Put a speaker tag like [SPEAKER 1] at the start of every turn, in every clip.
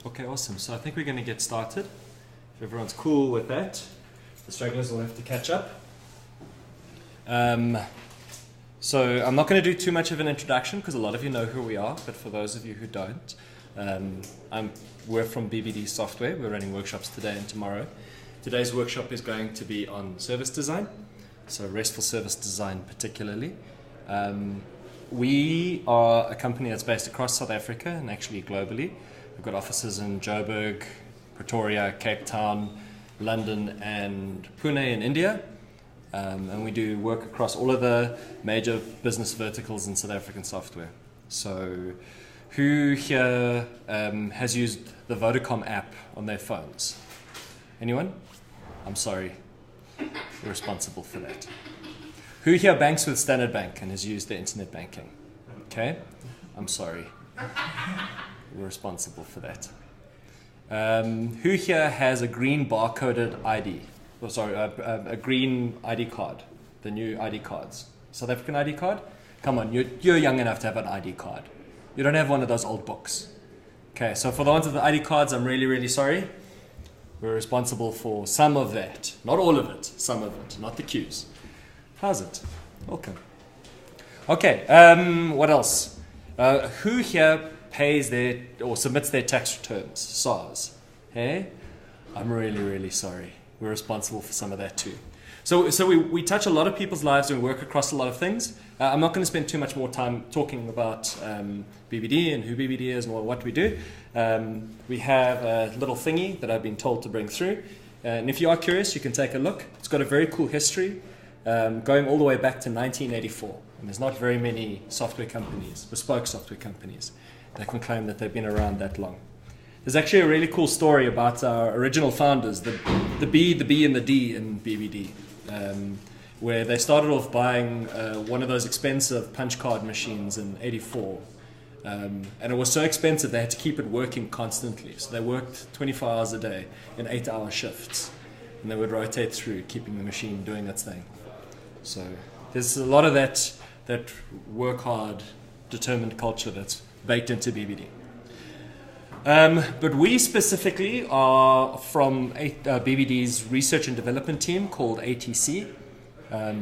[SPEAKER 1] Okay, awesome. So I think we're going to get started. If everyone's cool with that, the stragglers will have to catch up. So I'm not going to do too much of an introduction because a lot of you know who we are, but for those of you who don't, we're from BBD Software. We're running workshops today and tomorrow. Today's workshop is going to be on service design, so RESTful service design particularly. We are a company that's based across South Africa and actually globally. We've got offices in Joburg, Pretoria, Cape Town, London and Pune in India. And we do work across all of the major business verticals in South African software. So who here has used the Vodacom app on their phones? Anyone? I'm sorry, you're responsible for that. Who here banks with Standard Bank and has used the internet banking? Okay, I'm sorry, you're responsible for that. Who here has a green barcoded ID? Oh, sorry, a green ID card, the new ID cards. South African ID card? Come on, you're young enough to have an ID card. You don't have one of those old books. Okay, so for the ones with the ID cards, I'm really, really sorry. We're responsible for some of that. Not all of it, some of it, not the queues. How's it? Welcome. Okay, what else? Who here pays their, or submits their tax returns? SARS. Hey? I'm really, really sorry. We're responsible for some of that too. So we touch a lot of people's lives and we work across a lot of things. I'm not going to spend too much more time talking about BBD and who BBD is and what we do. We have a little thingy that I've been told to bring through. And if you are curious, you can take a look. It's got a very cool history going all the way back to 1984. And there's not very many software companies, bespoke software companies, that can claim that they've been around that long. There's actually a really cool story about our original founders, the B, the B, and the D in BBD, where they started off buying one of those expensive punch card machines in '84. And it was so expensive they had to keep it working constantly. So they worked 24 hours a day in 8-hour shifts. And they would rotate through, keeping the machine doing its thing. So there's a lot of that work hard, determined culture that's baked into BBD. But we specifically are from BBD's research and development team called ATC.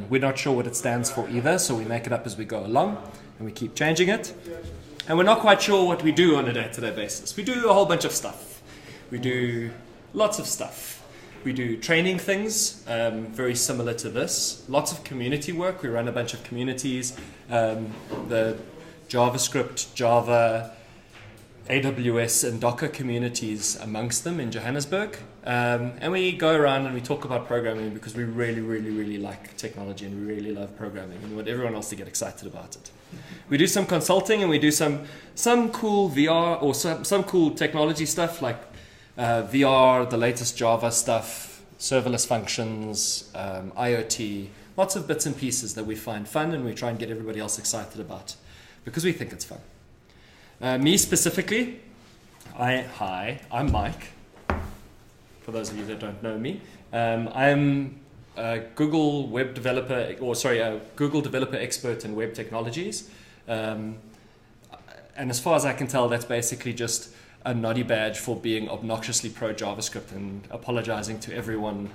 [SPEAKER 1] We're not sure what it stands for either, so we make it up as we go along and we keep changing it. And we're not quite sure what we do on a day-to-day basis. We do a whole bunch of stuff. We do lots of stuff. We do training things, very similar to this. Lots of community work. We run a bunch of communities. The JavaScript, Java, AWS and Docker communities amongst them in Johannesburg. And we go around and we talk about programming because we really, really, really like technology and we really love programming and we want everyone else to get excited about it. We do some consulting and we do some cool VR or some cool technology stuff like VR, the latest Java stuff, serverless functions, IoT, lots of bits and pieces that we find fun and we try and get everybody else excited about because we think it's fun. Me specifically, I'm Mike, for those of you that don't know me. I'm a Google web developer, a Google developer expert in web technologies. And as far as I can tell, that's basically just a noddy badge for being obnoxiously pro JavaScript and apologizing to everyone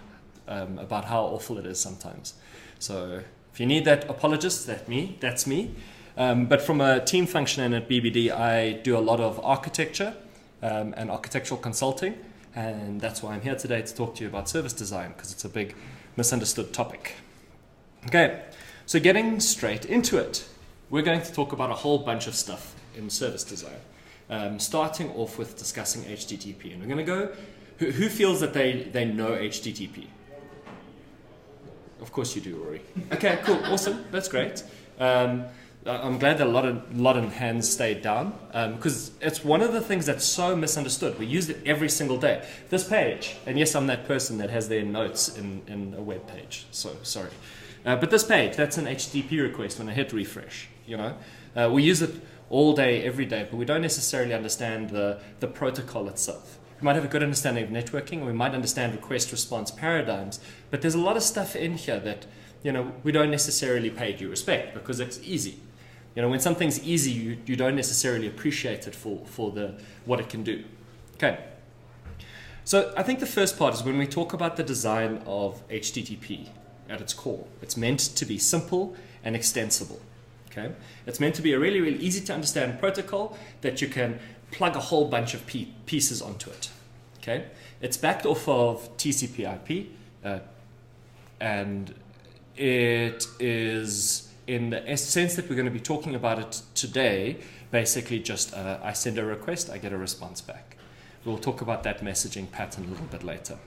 [SPEAKER 1] about how awful it is sometimes. So if you need that apologist, that's me. But from a team function and at BBD, I do a lot of architecture and architectural consulting, and that's why I'm here today to talk to you about service design, because it's a big misunderstood topic. Okay, so getting straight into it, we're going to talk about a whole bunch of stuff in service design, starting off with discussing HTTP. And we're going to go, who feels that they know HTTP? Of course you do, Rory. Okay, cool, awesome, that's great. I'm glad that a lot of hands stayed down because it's one of the things that's so misunderstood. We use it every single day. This page, and yes, I'm that person that has their notes in a web page, so sorry. But this page, that's an HTTP request when I hit refresh. You know, we use it all day, every day, but we don't necessarily understand the protocol itself. We might have a good understanding of networking, we might understand request-response paradigms, but there's a lot of stuff in here that we don't necessarily pay due respect because it's easy. When something's easy, you don't necessarily appreciate it for what it can do. Okay. So I think the first part is when we talk about the design of HTTP at its core. It's meant to be simple and extensible. Okay? It's meant to be a really, really easy to understand protocol that you can plug a whole bunch of pieces onto it. Okay? It's backed off of TCP/IP, and it is, in the sense that we're going to be talking about it today, basically just I send a request, I get a response back. We'll talk about that messaging pattern a little bit later.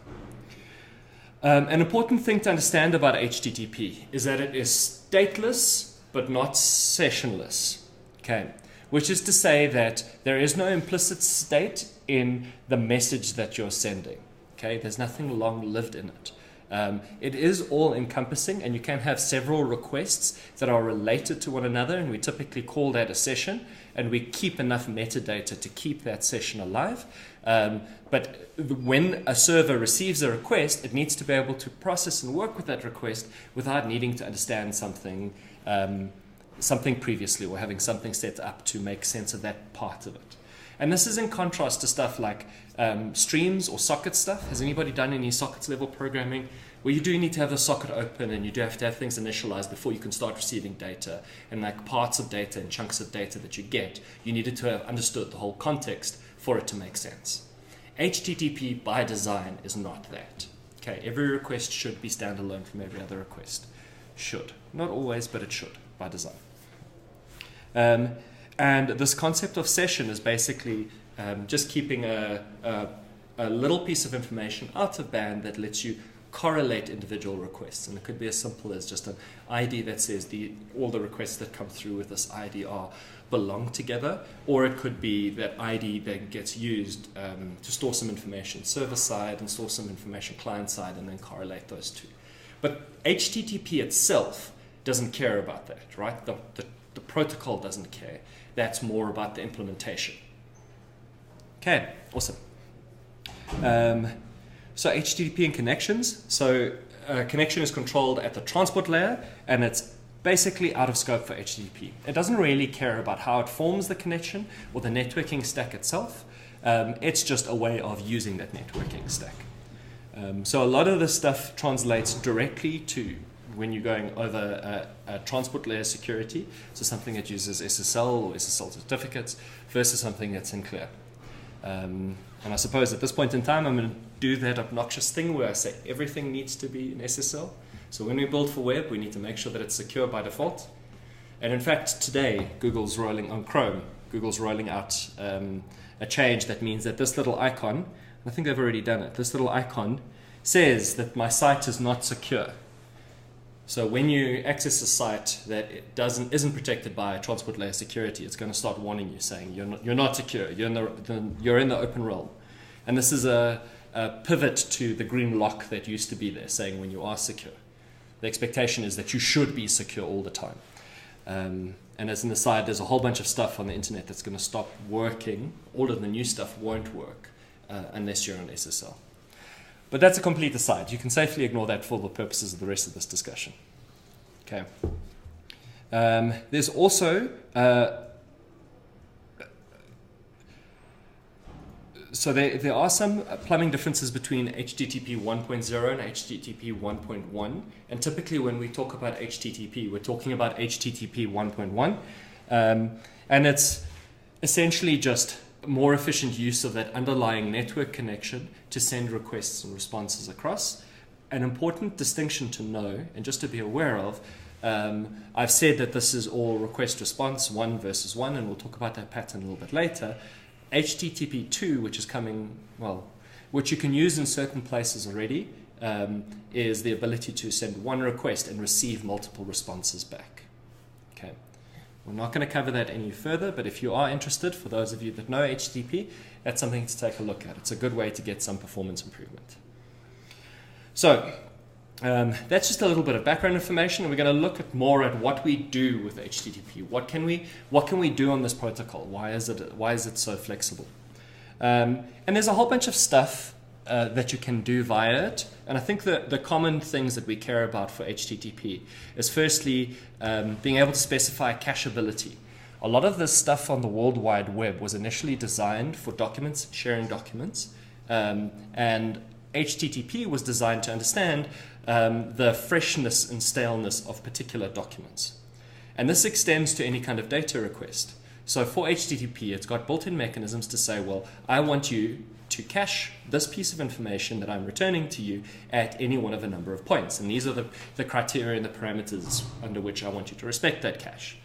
[SPEAKER 1] An important thing to understand about HTTP is that it is stateless but not sessionless. Okay, which is to say that there is no implicit state in the message that you're sending. Okay, there's nothing long-lived in it. It is all-encompassing, and you can have several requests that are related to one another, and we typically call that a session, and we keep enough metadata to keep that session alive. But when a server receives a request, it needs to be able to process and work with that request without needing to understand something previously, or having something set up to make sense of that part of it. And this is in contrast to stuff like streams or socket stuff. Has anybody done any sockets level programming where you do need to have the socket open and you do have to have things initialized before you can start receiving data, and like parts of data and chunks of data that you get, you needed to have understood the whole context for it to make sense. HTTP by design is not that. Okay, every request should be standalone from every other request. Should. Not always, but it should by design. And this concept of session is basically just keeping a little piece of information out of band that lets you correlate individual requests. And it could be as simple as just an ID that says all the requests that come through with this ID belong together, or it could be that ID that gets used to store some information server side and store some information client side, and then correlate those two. But HTTP itself doesn't care about that, right? The protocol doesn't care. That's more about the implementation. Okay, awesome. So HTTP and connections. So connection is controlled at the transport layer, and it's basically out of scope for HTTP. It doesn't really care about how it forms the connection or the networking stack itself. It's just a way of using that networking stack. So a lot of this stuff translates directly to when you're going over a transport layer security, so something that uses SSL or SSL certificates versus something that's in clear. And I suppose at this point in time, I'm going to do that obnoxious thing where I say everything needs to be in SSL. So when we build for web, we need to make sure that it's secure by default. And in fact, today, Google's rolling on Chrome. Google's rolling out a change that means that this little icon, I think they've already done it, this little icon says that my site is not secure. So when you access a site that isn't protected by transport layer security, it's going to start warning you, saying you're not secure. You're in the open realm, and this is a pivot to the green lock that used to be there, saying when you are secure, the expectation is that you should be secure all the time. And as an aside, there's a whole bunch of stuff on the internet that's going to stop working. All of the new stuff won't work unless you're on SSL. But that's a complete aside. You can safely ignore that for the purposes of the rest of this discussion. Okay. There's also so there are some plumbing differences between HTTP 1.0 and HTTP 1.1. And typically when we talk about HTTP, we're talking about HTTP 1.1. And it's essentially just more efficient use of that underlying network connection to send requests and responses across. An important distinction to know and just to be aware of, I've said that this is all request response 1 versus 1, and we'll talk about that pattern a little bit later. HTTP 2, which is coming, well, which you can use in certain places already, is the ability to send one request and receive multiple responses back. Okay. We're not going to cover that any further, but if you are interested, for those of you that know HTTP, that's something to take a look at. It's a good way to get some performance improvement. So that's just a little bit of background information, and we're going to look more at what we do with HTTP. What can we do on this protocol? Why is it so flexible? And there's a whole bunch of stuff that you can do via it. And I think the common things that we care about for HTTP is firstly being able to specify cacheability. A lot of this stuff on the World Wide Web was initially designed for documents, sharing documents, and HTTP was designed to understand the freshness and staleness of particular documents. And this extends to any kind of data request. So for HTTP, it's got built-in mechanisms to say, well, I want you to cache this piece of information that I'm returning to you at any one of a number of points. And these are the criteria and the parameters under which I want you to respect that cache.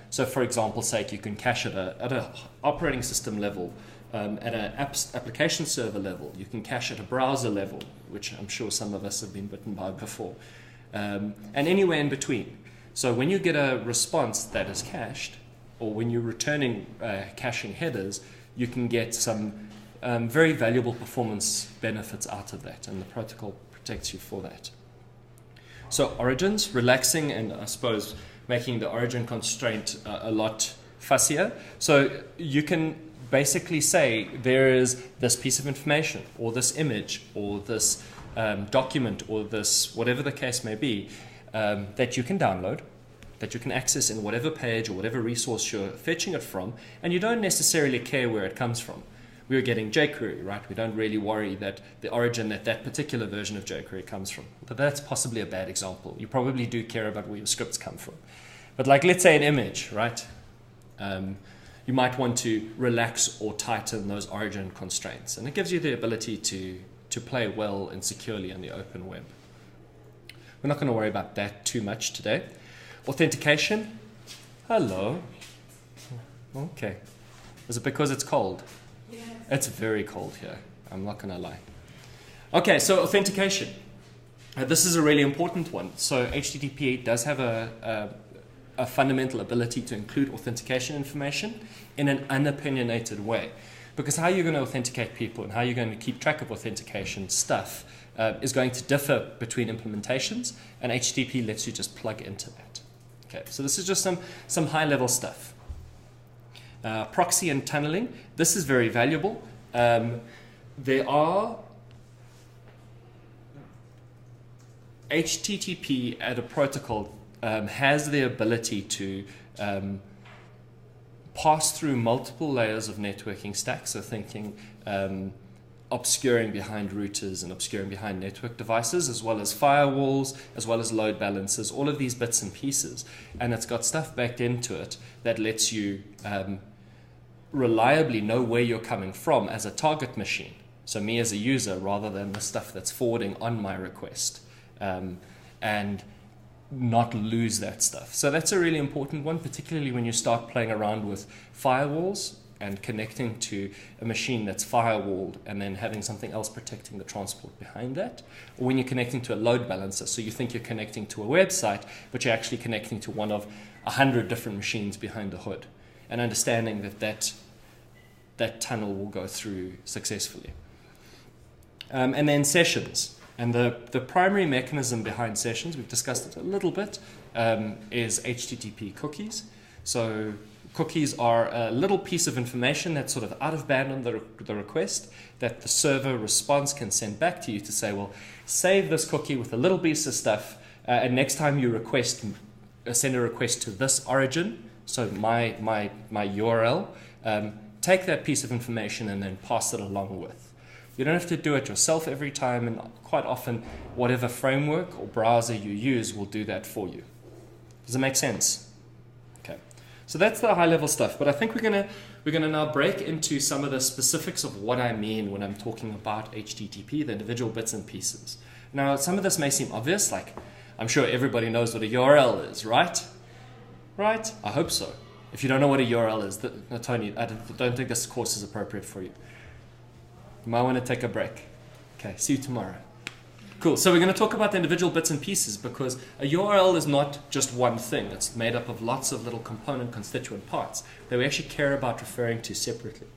[SPEAKER 1] So for example's sake, you can cache at a operating system level, at an application server level. You can cache at a browser level, which I'm sure some of us have been bitten by before, and anywhere in between. So when you get a response that is cached, or when you're returning caching headers, you can get some very valuable performance benefits out of that, and the protocol protects you for that. So origins, relaxing, and I suppose making the origin constraint a lot fussier. So you can basically say there is this piece of information, or this image, or this document, or this whatever the case may be, that you can download, that you can access in whatever page or whatever resource you're fetching it from, and you don't necessarily care where it comes from. We're getting jQuery, right? We don't really worry that the origin that that particular version of jQuery comes from. But that's possibly a bad example. You probably do care about where your scripts come from. But like, let's say an image, right? You might want to relax or tighten those origin constraints. And it gives you the ability to play well and securely on the open web. We're not going to worry about that too much today. Authentication. Hello. Okay. Is it because it's cold?
[SPEAKER 2] Yes.
[SPEAKER 1] It's very cold here. I'm not going to lie. Okay, so authentication. This is a really important one. So HTTP does have a fundamental ability to include authentication information in an unopinionated way. Because how you're going to authenticate people and how you're going to keep track of authentication stuff is going to differ between implementations, and HTTP lets you just plug into that. Okay, so this is just some high-level stuff. Proxy and tunneling. This is very valuable. There are HTTP at a protocol has the ability to pass through multiple layers of networking stacks. So thinking obscuring behind routers and obscuring behind network devices, as well as firewalls, as well as load balancers, all of these bits and pieces. And it's got stuff backed into it that lets you reliably know where you're coming from as a target machine. So me as a user, rather than the stuff that's forwarding on my request, and not lose that stuff. So that's a really important one, particularly when you start playing around with firewalls and connecting to a machine that's firewalled and then having something else protecting the transport behind that. Or when you're connecting to a load balancer, so you think you're connecting to a website, but you're actually connecting to one of 100 different machines behind the hood, and understanding that tunnel will go through successfully. And then sessions. And the primary mechanism behind sessions, we've discussed it a little bit, is HTTP cookies. So cookies are a little piece of information that's sort of out of band on the request that the server response can send back to you to say, well, save this cookie with a little piece of stuff, and next time you send a request to this origin, so my URL, take that piece of information and then pass it along with. You don't have to do it yourself every time, and quite often whatever framework or browser you use will do that for you. Does it make sense? Okay. So that's the high level stuff, but I think we're gonna now break into some of the specifics of what I mean when I'm talking about HTTP, the individual bits and pieces. Now, some of this may seem obvious, like I'm sure everybody knows what a URL is, right? Right? I hope so. If you don't know what a URL is, Tony, I don't think this course is appropriate for you. You might want to take a break. Okay, see you tomorrow. Cool, so we're going to talk about the individual bits and pieces, because a URL is not just one thing. It's made up of lots of little component constituent parts that we actually care about referring to separately.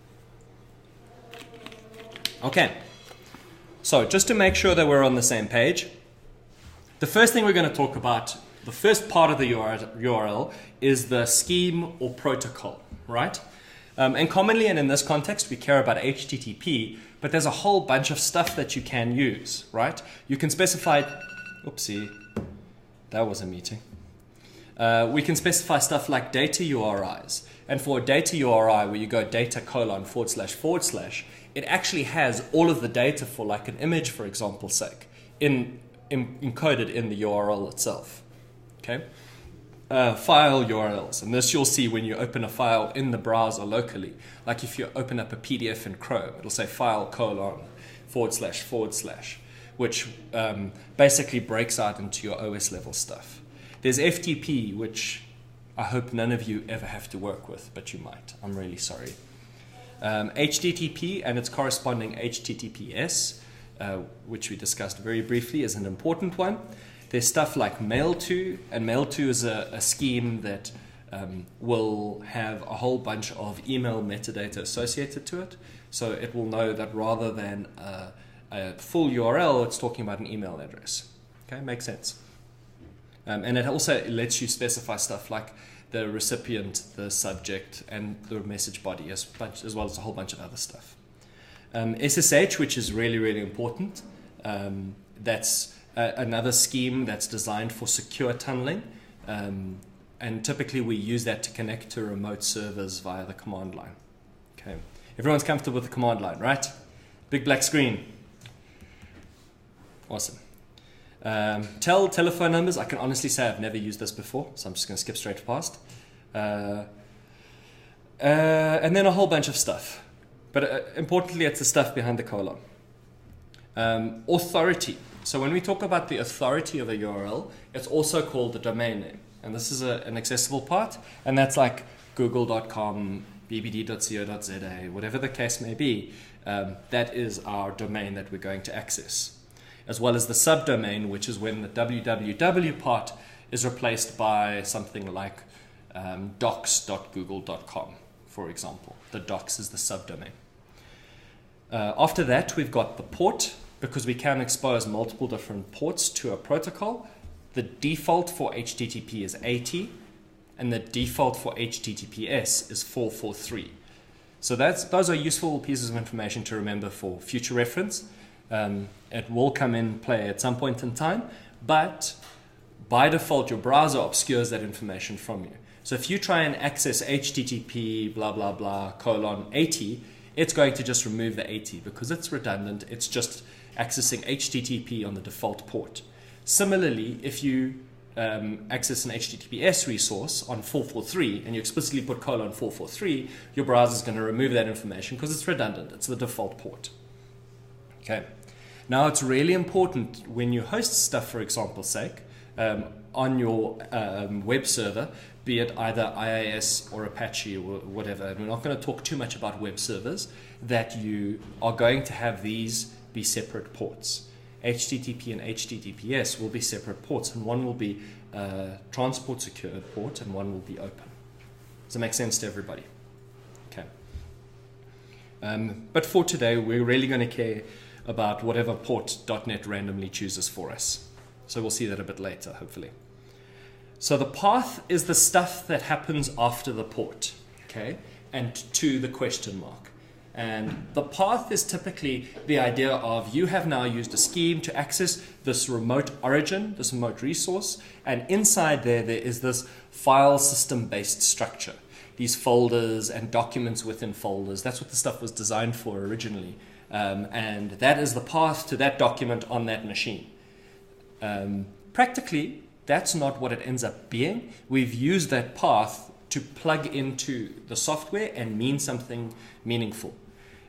[SPEAKER 1] Okay, so just to make sure that we're on the same page, the first thing we're going to talk about, the first part of the URL, is the scheme or protocol, right? And commonly, and in this context, we care about HTTP, but there's a whole bunch of stuff that you can use, right? You can specify, oopsie, that was a meeting. We can specify stuff like data URIs. And for a data URI, where you go data : // it actually has all of the data for like an image, for example's sake, encoded in the URL itself. Okay. File URLs, and this you'll see when you open a file in the browser locally. Like if you open up a PDF in Chrome, it'll say file : // which basically breaks out into your OS level stuff. There's FTP, which I hope none of you ever have to work with, but you might. I'm really sorry. HTTP and its corresponding HTTPS, which we discussed very briefly, is an important one. There's stuff like mail to, and mail to is a scheme that will have a whole bunch of email metadata associated to it. So it will know that rather than a full URL, it's talking about an email address. Okay, makes sense. And it also lets you specify stuff like the recipient, the subject, and the message body, as well as a whole bunch of other stuff. SSH, which is really, really important. That's another scheme that's designed for secure tunneling. And typically we use that to connect to remote servers via the command line. Okay. Everyone's comfortable with the command line, right? Big black screen. Awesome. Telephone numbers. I can honestly say I've never used this before, so I'm just going to skip straight past. And then a whole bunch of stuff. But importantly, it's the stuff behind the colon. Authority. So when we talk about the authority of a URL, it's also called the domain name. And this is an accessible part. And that's like google.com, bbd.co.za, whatever the case may be. That is our domain that we're going to access. As well as the subdomain, which is when the www part is replaced by something like docs.google.com, for example. The docs is the subdomain. After that, we've got the port, because we can expose multiple different ports to a protocol. The default for HTTP is 80, and the default for HTTPS is 443. So those are useful pieces of information to remember for future reference. It will come in play at some point in time, but by default, your browser obscures that information from you. So if you try and access HTTP ://80, it's going to just remove the 80 because it's redundant. It's just accessing HTTP on the default port. Similarly, if you access an HTTPS resource on 443 and you explicitly put :443, your browser is going to remove that information because it's redundant. It's the default port. Okay. Now it's really important when you host stuff, for example's sake, on your web server, be it either IIS or Apache or whatever, and we're not going to talk too much about web servers, that you are going to have these be separate ports. HTTP and HTTPS will be separate ports, and one will be transport secured port and one will be open. Does it make sense to everybody? Okay. But for today, we're really going to care about whatever port .NET randomly chooses for us. So we'll see that a bit later, hopefully. So the path is the stuff that happens after the port, okay, and to the question mark. And the path is typically the idea of you have now used a scheme to access this remote origin, this remote resource, and inside there is this file system-based structure. These folders and documents within folders. That's what the stuff was designed for originally. And that is the path to that document on that machine. Practically, that's not what it ends up being. We've used that path to plug into the software and mean something meaningful.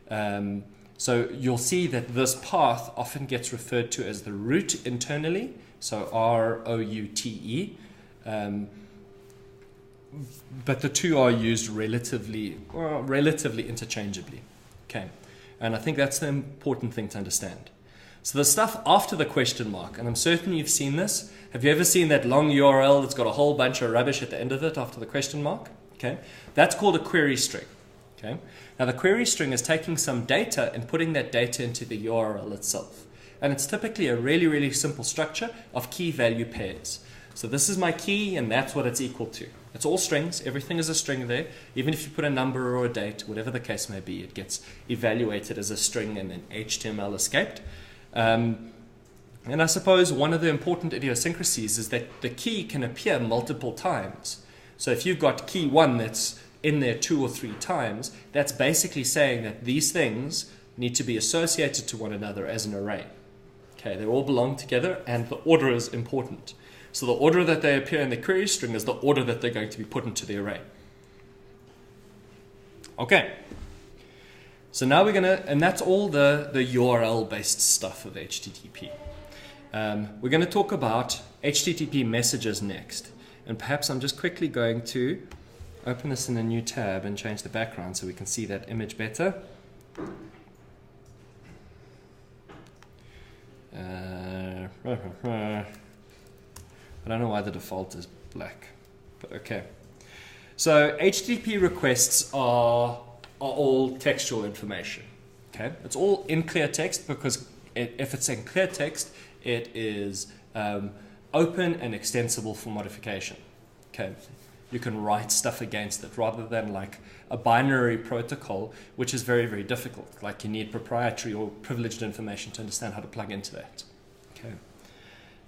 [SPEAKER 1] So you'll see that this path often gets referred to as the root internally, so ROUTE. But the two are used relatively interchangeably. Okay, and I think that's the important thing to understand. So the stuff after the question mark, and I'm certain you've seen this. Have you ever seen that long URL that's got a whole bunch of rubbish at the end of it after the question mark? Okay, that's called a query string. Okay, now the query string is taking some data and putting that data into the URL itself. And it's typically a really, really simple structure of key value pairs. So this is my key and that's what it's equal to. It's all strings, everything is a string there. Even if you put a number or a date, whatever the case may be, it gets evaluated as a string and then HTML escaped. And I suppose one of the important idiosyncrasies is that the key can appear multiple times. So if you've got key 1 that's in there 2 or 3 times, that's basically saying that these things need to be associated to one another as an array. Okay, they all belong together and the order is important. So the order that they appear in the query string is the order that they're going to be put into the array. Okay. So now we're going to, and that's all the URL-based stuff of HTTP. We're going to talk about HTTP messages next. And perhaps I'm just quickly going to open this in a new tab and change the background so we can see that image better. I don't know why the default is black, but okay. So HTTP requests are all textual information. Okay, it's all in clear text because if it's in clear text, it is open and extensible for modification. Okay, you can write stuff against it rather than like a binary protocol, which is very, very difficult. Like you need proprietary or privileged information to understand how to plug into that. Okay,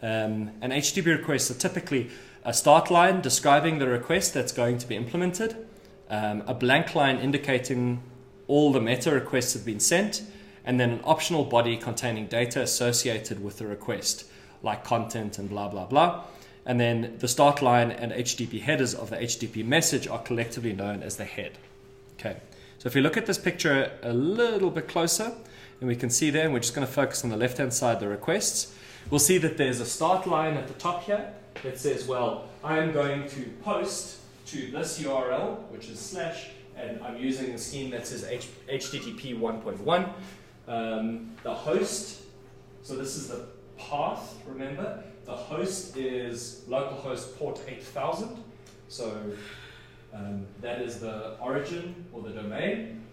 [SPEAKER 1] and HTTP requests are typically a start line describing the request that's going to be implemented, a blank line indicating all the meta requests have been sent, and then an optional body containing data associated with the request, like content and blah, blah, blah. And then the start line and HTTP headers of the HTTP message are collectively known as the head. Okay, so if you look at this picture a little bit closer, and we can see there, and we're just going to focus on the left-hand side, the requests, we'll see that there's a start line at the top here that says, well, I'm going to post to this URL, which is slash, and I'm using the scheme that says HTTP 1.1. The host, so this is the path, remember? The host is localhost port 8000. So that is the origin or the domain.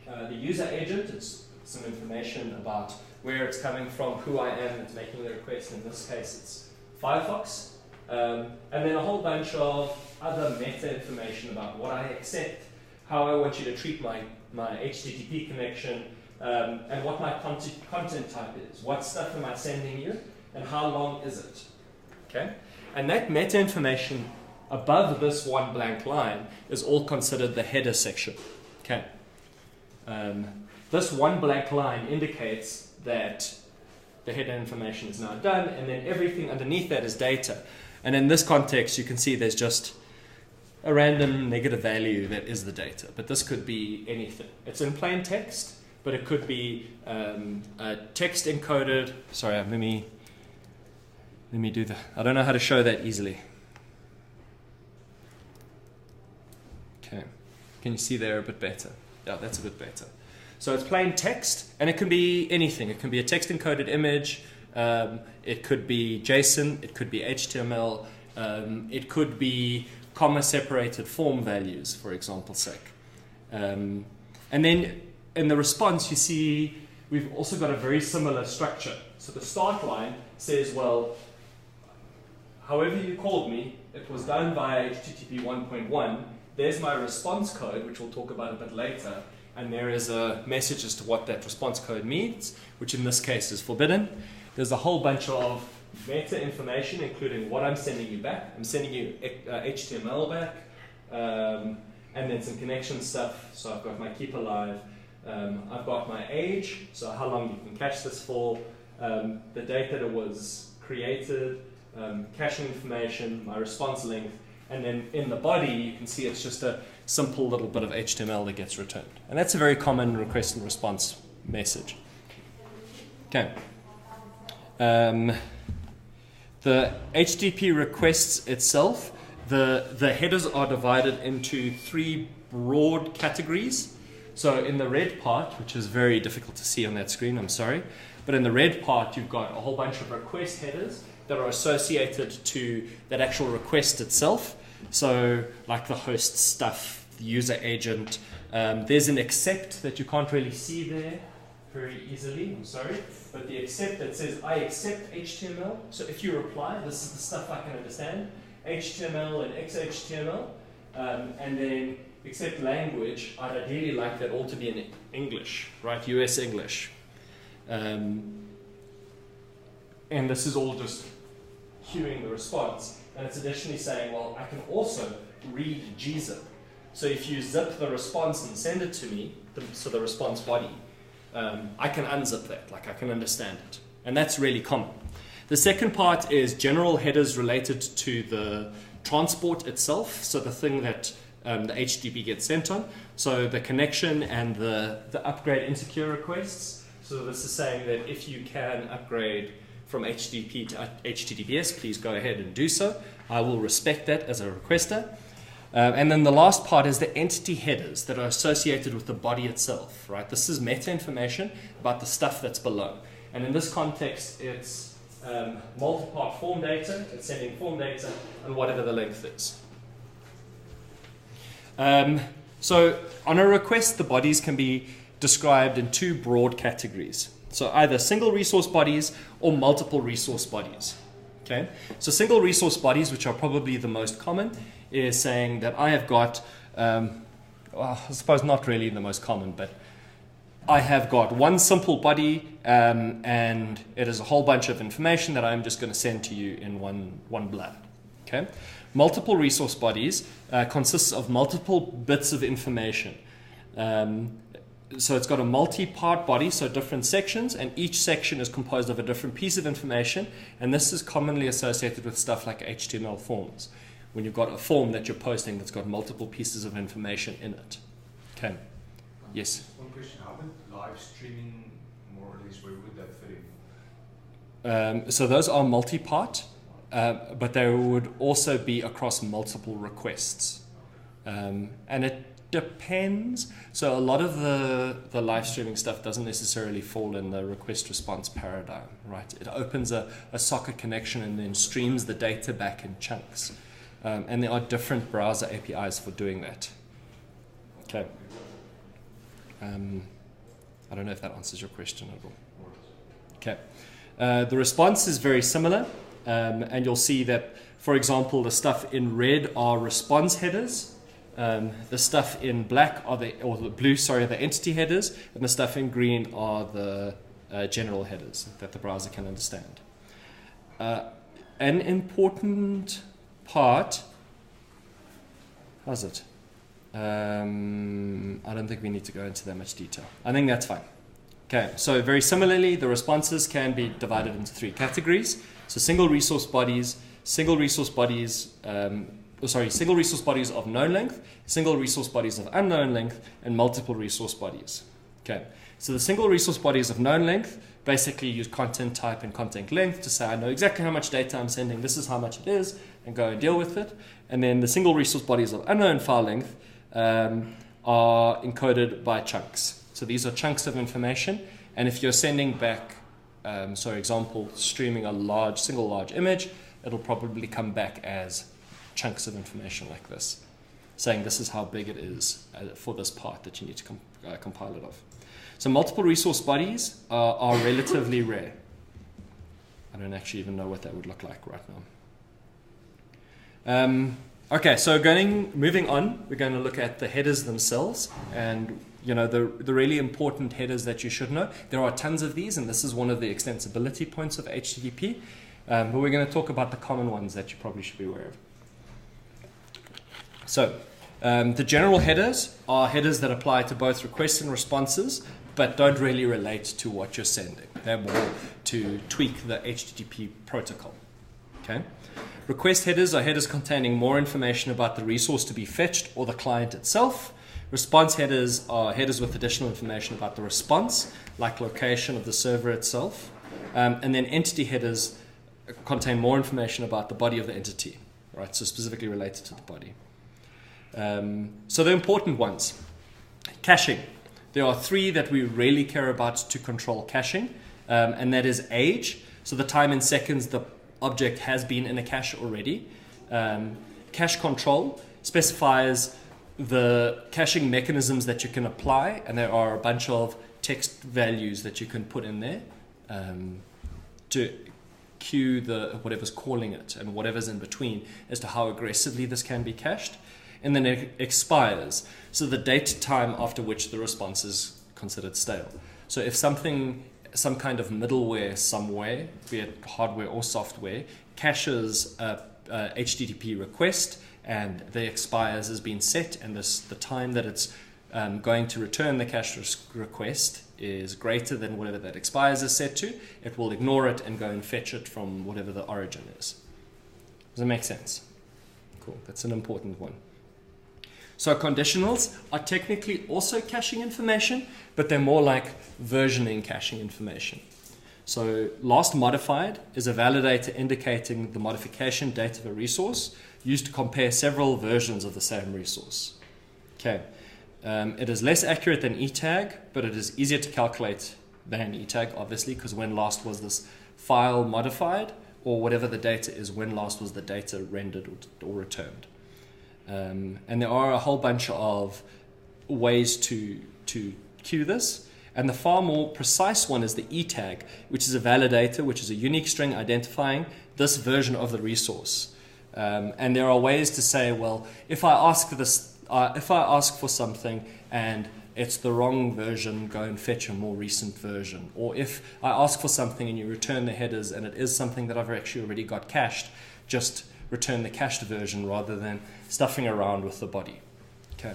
[SPEAKER 1] The user agent, it's some information about where it's coming from, who I am that's making the request. In this case, it's Firefox. And then a whole bunch of other meta information about what I accept, how I want you to treat my HTTP connection, and what my content type is. What stuff am I sending you, and how long is it? Okay? And that meta information above this one blank line is all considered the header section. Okay? This one blank line indicates that the header information is now done, and then everything underneath that is data. And in this context, you can see there's just a random negative value that is the data. But this could be anything. It's in plain text, but it could be a text encoded. Sorry, let me do that. I don't know how to show that easily. Okay, can you see there a bit better? Yeah, that's a bit better. So it's plain text, and it can be anything. It can be a text encoded image. It could be JSON. It could be HTML. It could be comma separated form values, for example's sake. And then in the response, you see we've also got a very similar structure. So the start line says, well, however you called me, it was done by HTTP 1.1. There's my response code, which we'll talk about a bit later. And there is a message as to what that response code means, which in this case is forbidden. There's a whole bunch of meta information, including what I'm sending you back. I'm sending you HTML back, and then some connection stuff. So I've got my keep alive. I've got my age, so how long you can cache this for, the date that it was created, caching information, my response length, and then in the body you can see it's just a simple little bit of HTML that gets returned. And that's a very common request and response message. Okay. The HTTP requests itself, the headers are divided into 3 broad categories. So in the red part, which is very difficult to see on that screen, I'm sorry, but in the red part you've got a whole bunch of request headers that are associated to that actual request itself. So like the host stuff, the user agent, there's an accept that you can't really see there very easily, I'm sorry, but the accept that says I accept HTML. So if you reply, this is the stuff I can understand, HTML and XHTML, and then accept language, I'd ideally like that all to be in English, right, US English. and this is all just queuing the response. And it's additionally saying, well, I can also read gzip. So if you zip the response and send it to me, so the response body, I can unzip that, like I can understand it. And that's really common. The second part is general headers related to the transport itself, so the thing that the HTTP gets sent on. So the connection and the upgrade insecure requests. So this is saying that if you can upgrade from HTTP to HTTPS, please go ahead and do so. I will respect that as a requester. And then the last part is the entity headers that are associated with the body itself, right? This is meta information about the stuff that's below. And in this context, it's multi-part form data, it's sending form data, and whatever the length is. So on a request, the bodies can be described in two broad categories. So either single resource bodies or multiple resource bodies. Okay? So single resource bodies, which are probably the most common, is saying that I have got, well, I suppose not really the most common, but I have got one simple body and it is a whole bunch of information that I'm just going to send to you in one blur. Okay? Multiple resource bodies consists of multiple bits of information. So it's got a multi-part body, so different sections, and each section is composed of a different piece of information, and this is commonly associated with stuff like HTML forms, when you've got a form that you're posting that's got multiple pieces of information in it. Okay. Yes?
[SPEAKER 2] One question, how would live streaming, more or less, where would that fit in?
[SPEAKER 1] So those are multi-part, but they would also be across multiple requests. And it depends. So a lot of the live streaming stuff doesn't necessarily fall in the request response paradigm, right? It opens a socket connection and then streams the data back in chunks. And there are different browser APIs for doing that. Okay. I don't know if that answers your question at all. Okay. The response is very similar, and you'll see that, for example, the stuff in red are response headers. The stuff in black are the entity headers, and the stuff in green are the general headers that the browser can understand. An important part, how's it? I don't think we need to go into that much detail. I think that's fine. Okay, so very similarly, the responses can be divided into three categories. So single resource bodies of known length, single resource bodies of unknown length, and multiple resource bodies. Okay, so the single resource bodies of known length basically use content type and content length to say, I know exactly how much data I'm sending, this is how much it is, and go and deal with it. And then the single resource bodies of unknown file length are encoded by chunks. So these are chunks of information, and if you're sending back, so example, streaming a single large image, it'll probably come back as chunks of information like this, saying this is how big it is for this part that you need to compile it of. So multiple resource bodies are relatively rare. I don't actually even know what that would look like right now. Okay, so moving on, we're going to look at the headers themselves, and the really important headers that you should know. There are tons of these, and this is one of the extensibility points of HTTP, but we're going to talk about the common ones that you probably should be aware of. So the general headers are headers that apply to both requests and responses, but don't really relate to what you're sending. They're more to tweak the HTTP protocol. Okay? Request headers are headers containing more information about the resource to be fetched or the client itself. Response headers are headers with additional information about the response, like location of the server itself. And then entity headers contain more information about the body of the entity, right? So specifically related to the body. So the important ones. Caching. There are three that we really care about to control caching, and that is age, so the time in seconds the object has been in a cache already. Cache control specifies the caching mechanisms that you can apply, and there are a bunch of text values that you can put in there to cue whatever's calling it and whatever's in between as to how aggressively this can be cached. And then it expires, so the date time after which the response is considered stale. So if something some kind of middleware somewhere, be it hardware or software, caches a HTTP request, and the expires has been set, and the time that it's going to return the cache request is greater than whatever that expires is set to, it will ignore it and go and fetch it from whatever the origin is. Does that make sense? Cool, that's an important one. So conditionals are technically also caching information, but they're more like versioning caching information. So last modified is a validator indicating the modification date of a resource used to compare several versions of the same resource. Okay. It is less accurate than eTag, but it is easier to calculate than eTag, obviously, because when last was this file modified, or whatever the data is, when last was the data rendered or returned. And there are a whole bunch of ways to queue this. And the far more precise one is the eTag, which is a validator, which is a unique string identifying this version of the resource. And there are ways to say, well, if I ask for something and it's the wrong version, go and fetch a more recent version. Or if I ask for something and you return the headers and it is something that I've actually already got cached, just return the cached version rather than stuffing around with the body. Okay.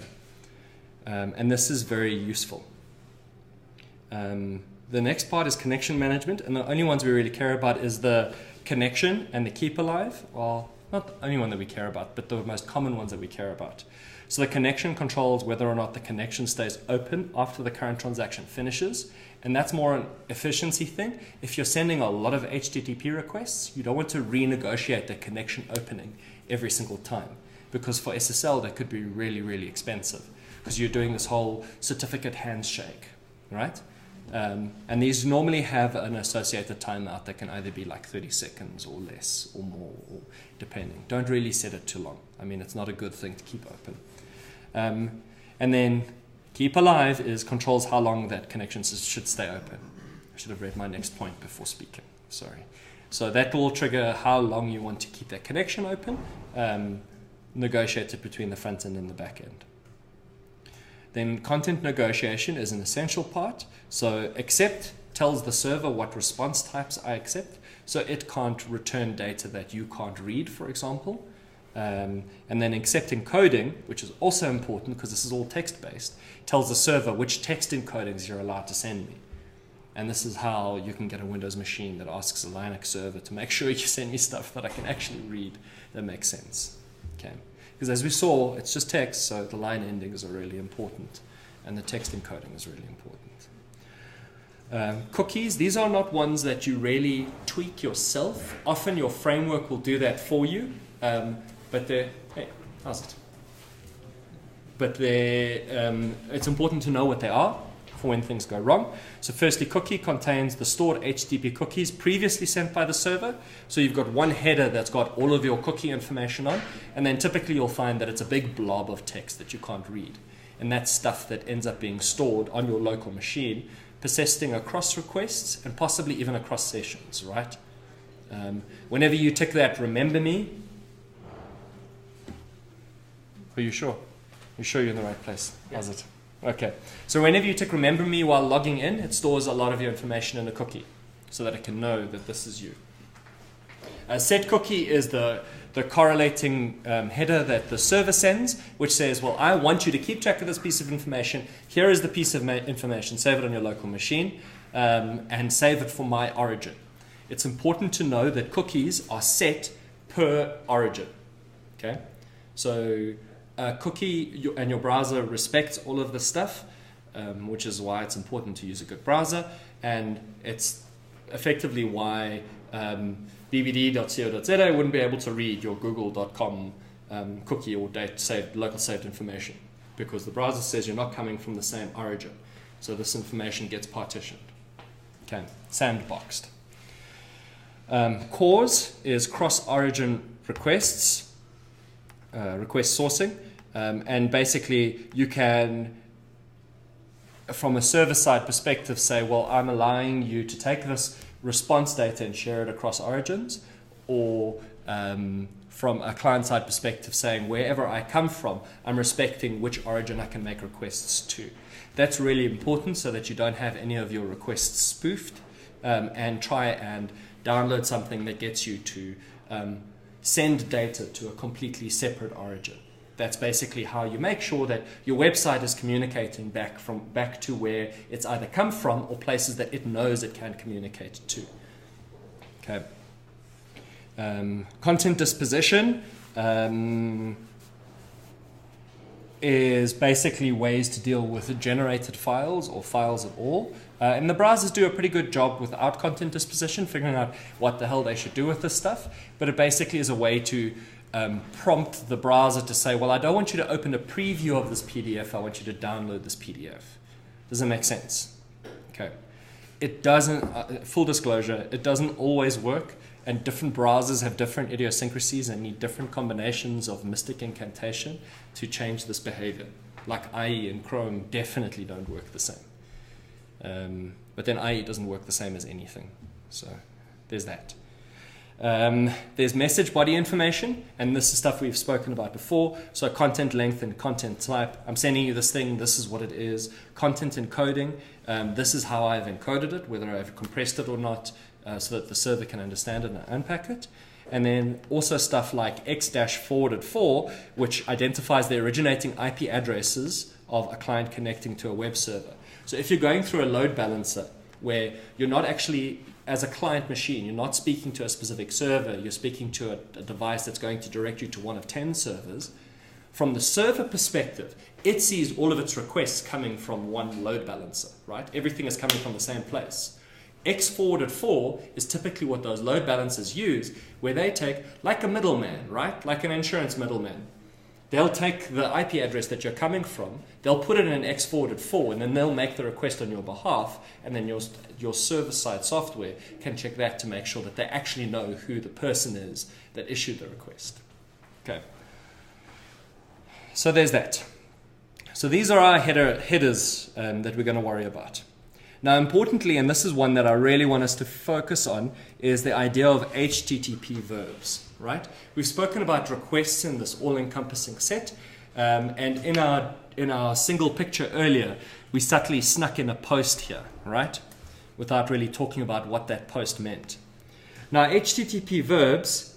[SPEAKER 1] And this is very useful. The next part is connection management, and the only ones we really care about is the connection and the keep alive. Well, not the only one that we care about, but the most common ones that we care about. So the connection controls whether or not the connection stays open after the current transaction finishes, and that's more an efficiency thing. If you're sending a lot of HTTP requests, you don't want to renegotiate the connection opening every single time, because for SSL that could be really, really expensive, because you're doing this whole certificate handshake, right? And these normally have an associated timeout that can either be like 30 seconds or less or more, or depending. Don't really set it too long. I mean, it's not a good thing to keep open. And then keep alive is controls how long that connection should stay open. I should have read my next point before speaking. Sorry. So that will trigger how long you want to keep that connection open, negotiated between the front end and the back end. Then content negotiation is an essential part. So accept tells the server what response types I accept. So it can't return data that you can't read, for example. And then accept encoding, which is also important because this is all text-based, tells the server which text encodings you're allowed to send me. And this is how you can get a Windows machine that asks a Linux server to make sure you send me stuff that I can actually read that makes sense. Okay. Because as we saw, it's just text, so the line endings are really important, and the text encoding is really important. Cookies, these are not ones that you really tweak yourself. Often your framework will do that for you, but they're, hey, how's it? But it's important to know what they are for when things go wrong. So firstly, cookie contains the stored HTTP cookies previously sent by the server. So you've got one header that's got all of your cookie information on, and then typically you'll find that it's a big blob of text that you can't read. And that's stuff that ends up being stored on your local machine, persisting across requests and possibly even across sessions, right? Whenever you tick that remember me, are you sure? You're sure you're in the right place? Yeah. How's it? Okay, so whenever you tick remember me while logging in, it stores a lot of your information in a cookie so that it can know that this is you. Set cookie is the correlating header that the server sends, which says, well, I want you to keep track of this piece of information. Here is the piece of information. Save it on your local machine and save it for my origin. It's important to know that cookies are set per origin. Okay, so cookie and your browser respects all of this stuff, which is why it's important to use a good browser, and it's effectively why bbd.co.za wouldn't be able to read your google.com cookie or local saved information, because the browser says you're not coming from the same origin, so this information gets partitioned. Okay, sandboxed. Cause is cross-origin requests, request sourcing, and basically you can, from a server-side perspective, say, well, I'm allowing you to take this response data and share it across origins, or from a client-side perspective saying, wherever I come from, I'm respecting which origin I can make requests to. That's really important so that you don't have any of your requests spoofed, and try and download something that gets you to send data to a completely separate origin. That's basically how you make sure that your website is communicating back to where it's either come from or places that it knows it can communicate to. Okay. Content disposition is basically ways to deal with generated files or files at all. And the browsers do a pretty good job without content disposition, figuring out what the hell they should do with this stuff. But it basically is a way to prompt the browser to say, well, I don't want you to open a preview of this PDF, I want you to download this PDF. Does that make sense? Okay. It doesn't, full disclosure, it doesn't always work, and different browsers have different idiosyncrasies and need different combinations of mystic incantation to change this behavior. Like IE and Chrome definitely don't work the same. But then IE doesn't work the same as anything. So there's that. There's message body information, and this is stuff we've spoken about before. So content length and content type. I'm sending you this thing, this is what it is. Content encoding, this is how I've encoded it, whether I've compressed it or not, so that the server can understand it and unpack it. And then also stuff like x-forwarded4, which identifies the originating IP addresses of a client connecting to a web server. So if you're going through a load balancer where you're not actually, as a client machine, you're not speaking to a specific server, you're speaking to a device that's going to direct you to one of 10 servers, from the server perspective, it sees all of its requests coming from one load balancer, right? Everything is coming from the same place. X-forwarded4 is typically what those load balancers use, where they take, like a middleman, right? Like an insurance middleman. They'll take the IP address that you're coming from, they'll put it in an X-forwarded4, and then they'll make the request on your behalf, and then your server-side software can check that to make sure that they actually know who the person is that issued the request. Okay. So there's that. So these are our headers that we're going to worry about. Now, importantly, and this is one that I really want us to focus on, is the idea of HTTP verbs, right? We've spoken about requests in this all-encompassing set, and in our single picture earlier, we subtly snuck in a post here, right? Without really talking about what that post meant. Now, HTTP verbs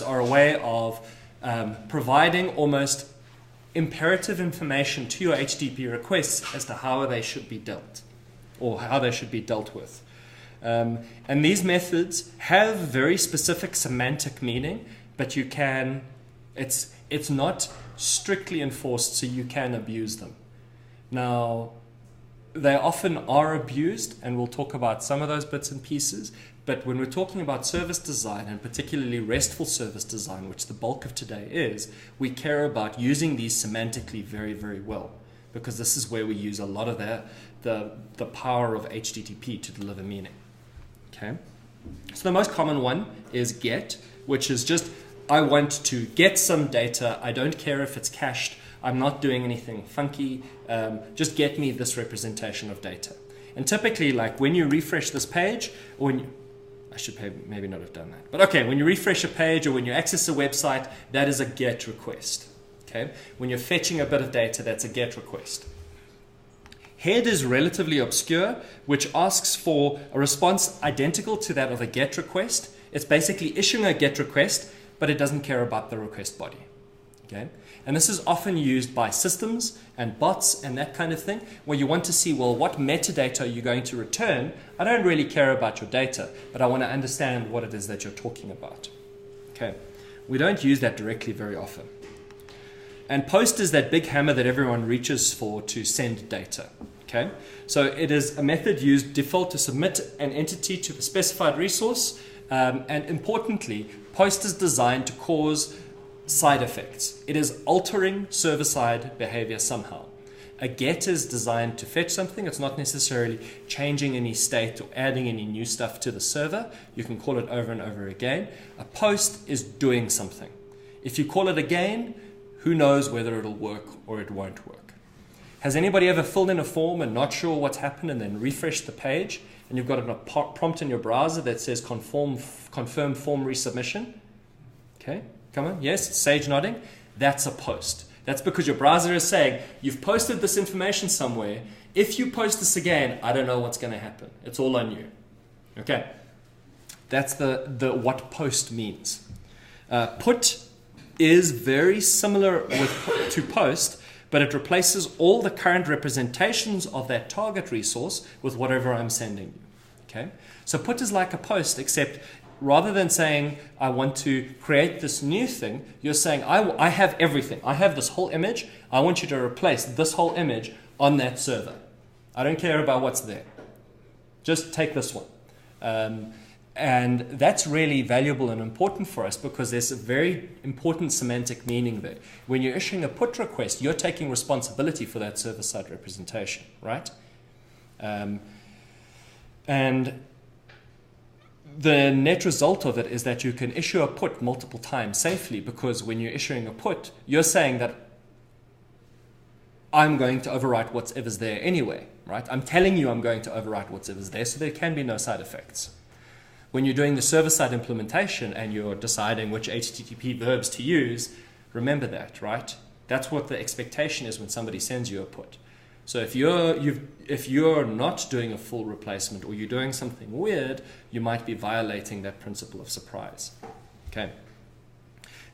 [SPEAKER 1] are a way of providing almost imperative information to your HTTP requests as to how they should be dealt, or how they should be dealt with. And these methods have very specific semantic meaning, but you can, it's not strictly enforced, so you can abuse them. Now, they often are abused, and we'll talk about some of those bits and pieces. But when we're talking about service design, and particularly RESTful service design, which the bulk of today is, we care about using these semantically very, very well, because this is where we use a lot of the power of HTTP to deliver meaning. Okay. So the most common one is GET, which is just, I want to get some data. I don't care if it's cached. I'm not doing anything funky. Just get me this representation of data. And typically, like when you refresh this page, or when you, I should maybe not have done that. But okay, when you refresh a page or when you access a website, that is a GET request. Okay? When you're fetching a bit of data, that's a GET request. Head is relatively obscure, which asks for a response identical to that of a GET request. It's basically issuing a GET request, but it doesn't care about the request body. Okay? And this is often used by systems and bots and that kind of thing, where you want to see, well, what metadata are you going to return? I don't really care about your data, but I want to understand what it is that you're talking about. Okay. We don't use that directly very often. And POST is that big hammer that everyone reaches for to send data. Okay. So it is a method used default to submit an entity to the specified resource. And importantly, POST is designed to cause side effects. It is altering server-side behavior somehow. A GET is designed to fetch something. It's not necessarily changing any state or adding any new stuff to the server. You can call it over and over again. A POST is doing something. If you call it again, who knows whether it'll work or it won't work. Has anybody ever filled in a form and not sure what's happened and then refreshed the page and you've got a prompt in your browser that says confirm form resubmission? Okay, come on. Yes, sage nodding. That's a post. That's because your browser is saying, you've posted this information somewhere. If you post this again, I don't know what's going to happen. It's all on you. Okay, that's the what post means. Put is very similar to post, but it replaces all the current representations of that target resource with whatever I'm sending you. Okay, so put is like a post, except rather than saying, I want to create this new thing, you're saying, I have everything. I have this whole image. I want you to replace this whole image on that server. I don't care about what's there. Just take this one. And that's really valuable and important for us because there's a very important semantic meaning there. When you're issuing a put request, you're taking responsibility for that server-side representation, right? And the net result of it is that you can issue a put multiple times safely because when you're issuing a put, you're saying that I'm going to overwrite whatever's there anyway, right? I'm telling you I'm going to overwrite whatever's there, so there can be no side effects. When you're doing the server-side implementation and you're deciding which HTTP verbs to use, remember that, right? That's what the expectation is when somebody sends you a put. So if you're not doing a full replacement or you're doing something weird, you might be violating that principle of surprise. Okay.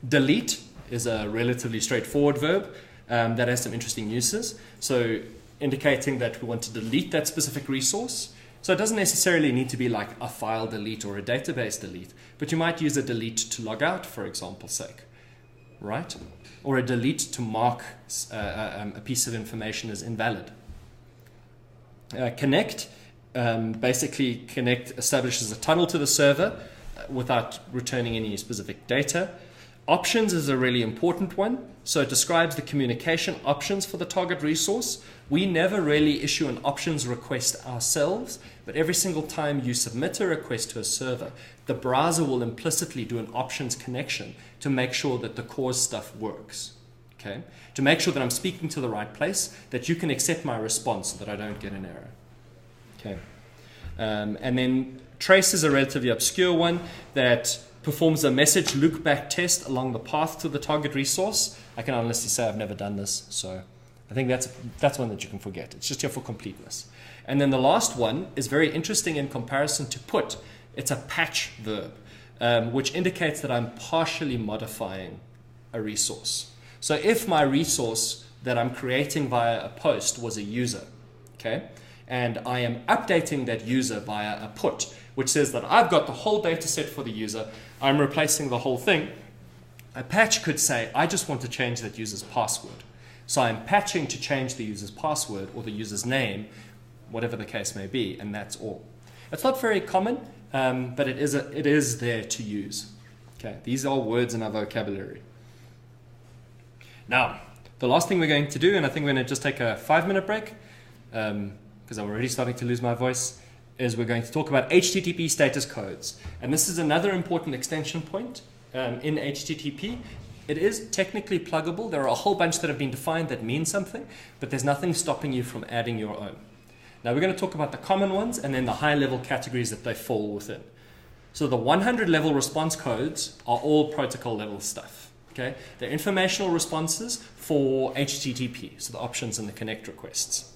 [SPEAKER 1] Delete is a relatively straightforward verb that has some interesting uses. So indicating that we want to delete that specific resource. So it doesn't necessarily need to be like a file delete or a database delete, but you might use a delete to log out, for example's sake, right? Or a delete to mark a piece of information as invalid. Connect, basically connect establishes a tunnel to the server without returning any specific data. Options is a really important one. So it describes the communication options for the target resource. We never really issue an options request ourselves, but every single time you submit a request to a server, the browser will implicitly do an options connection to make sure that the core stuff works. Okay? To make sure that I'm speaking to the right place, that you can accept my response so that I don't get an error. Okay. And then trace is a relatively obscure one that performs a message loopback test along the path to the target resource. I can honestly say I've never done this, so I think that's one that you can forget. It's just here for completeness. And then the last one is very interesting in comparison to put. It's a patch verb, which indicates that I'm partially modifying a resource. So if my resource that I'm creating via a post was a user, okay, and I am updating that user via a put, which says that I've got the whole data set for the user, I'm replacing the whole thing. A patch could say, I just want to change that user's password. So I'm patching to change the user's password or the user's name, whatever the case may be, and that's all. It's not very common, but it is there to use. Okay, these are words in our vocabulary. Now, the last thing we're going to do, and I think we're going to just take a 5-minute break, because I'm already starting to lose my voice, is we're going to talk about HTTP status codes. And this is another important extension point in HTTP. It is technically pluggable. There are a whole bunch that have been defined that mean something, but there's nothing stopping you from adding your own. Now we're going to talk about the common ones and then the high-level categories that they fall within. So the 100-level response codes are all protocol-level stuff. Okay? They're informational responses for HTTP, so the options and the connect requests.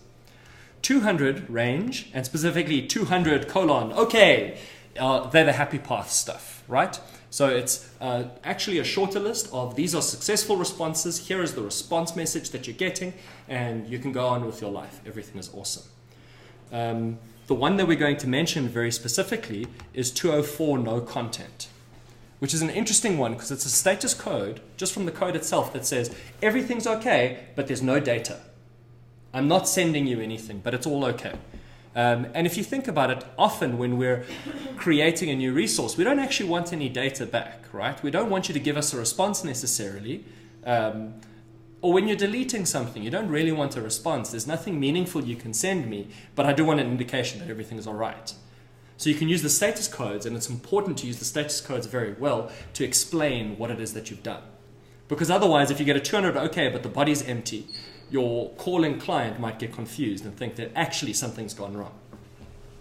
[SPEAKER 1] 200 range, and specifically 200 : okay, they're the happy path stuff, right? So it's actually a shorter list of these are successful responses, here is the response message that you're getting, and you can go on with your life. Everything is awesome. The one that we're going to mention very specifically is 204 no content, which is an interesting one because it's a status code, just from the code itself, that says everything's okay, but there's no data. I'm not sending you anything, but it's all okay. And if you think about it, often when we're creating a new resource, we don't actually want any data back, right? We don't want you to give us a response necessarily. Or when you're deleting something, you don't really want a response. There's nothing meaningful you can send me, but I do want an indication that everything is all right. So you can use the status codes, and it's important to use the status codes very well to explain what it is that you've done. Because otherwise, if you get a 200 okay, but the body's empty, your calling client might get confused and think that actually something's gone wrong.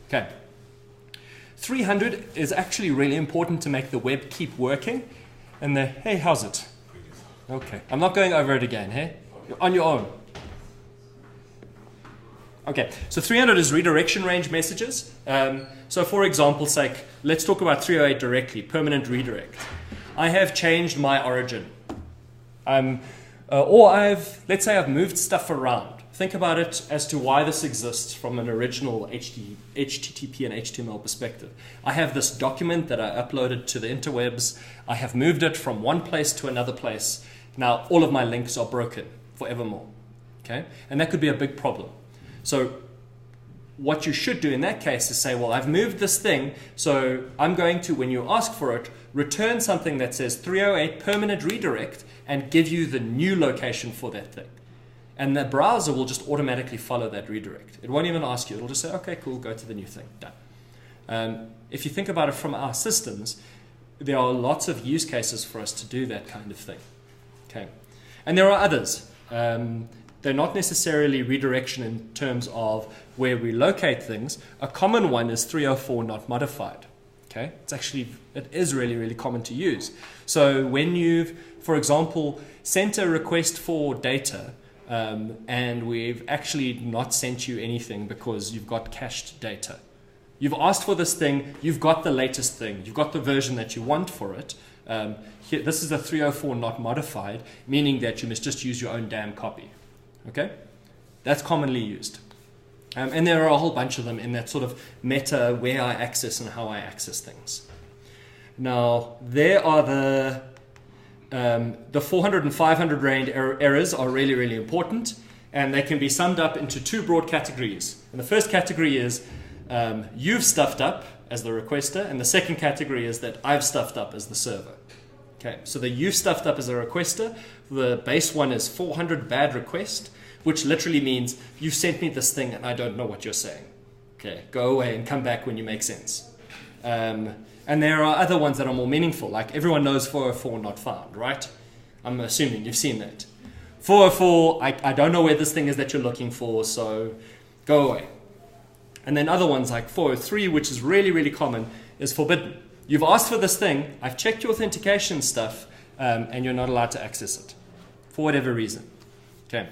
[SPEAKER 1] Okay. 300 is actually really important to make the web keep working. And hey, how's it? Okay. I'm not going over it again, hey? You're on your own. Okay, so 300 is redirection range messages. So for example's sake, let's talk about 308 directly, permanent redirect. I have changed my origin. Let's say I've moved stuff around. Think about it as to why this exists from an original HTTP and HTML perspective. I have this document that I uploaded to the interwebs. I have moved it from one place to another place. Now all of my links are broken forevermore. Okay? And that could be a big problem. So what you should do in that case is say, well, I've moved this thing, so I'm going to, when you ask for it, return something that says 308 permanent redirect and give you the new location for that thing. And the browser will just automatically follow that redirect. It won't even ask you. It'll just say, okay, cool, go to the new thing. Done. If you think about it from our systems, there are lots of use cases for us to do that kind of thing. Okay. And there are others. They're not necessarily redirection in terms of where we locate things. A common one is 304 not modified. Okay? It is really, really common to use. So when you've, for example, sent a request for data, and we've actually not sent you anything because you've got cached data. You've asked for this thing, you've got the latest thing, you've got the version that you want for it. This is a 304 not modified, meaning that you must just use your own damn copy. Okay? That's commonly used. And there are a whole bunch of them in that sort of meta where I access and how I access things. Now, there are the 400 and 500 range errors are really, really important, and they can be summed up into two broad categories. And the first category is you've stuffed up as the requester, and the second category is that I've stuffed up as the server. Okay, so the you've stuffed up as a requester, the base one is 400 bad request, which literally means you sent me this thing and I don't know what you're saying. Okay, go away and come back when you make sense. And there are other ones that are more meaningful, like everyone knows 404 not found, right? I'm assuming you've seen that. 404, I don't know where this thing is that you're looking for, so go away. And then other ones like 403, which is really, really common, is forbidden. You've asked for this thing, I've checked your authentication stuff, and you're not allowed to access it for whatever reason. Okay.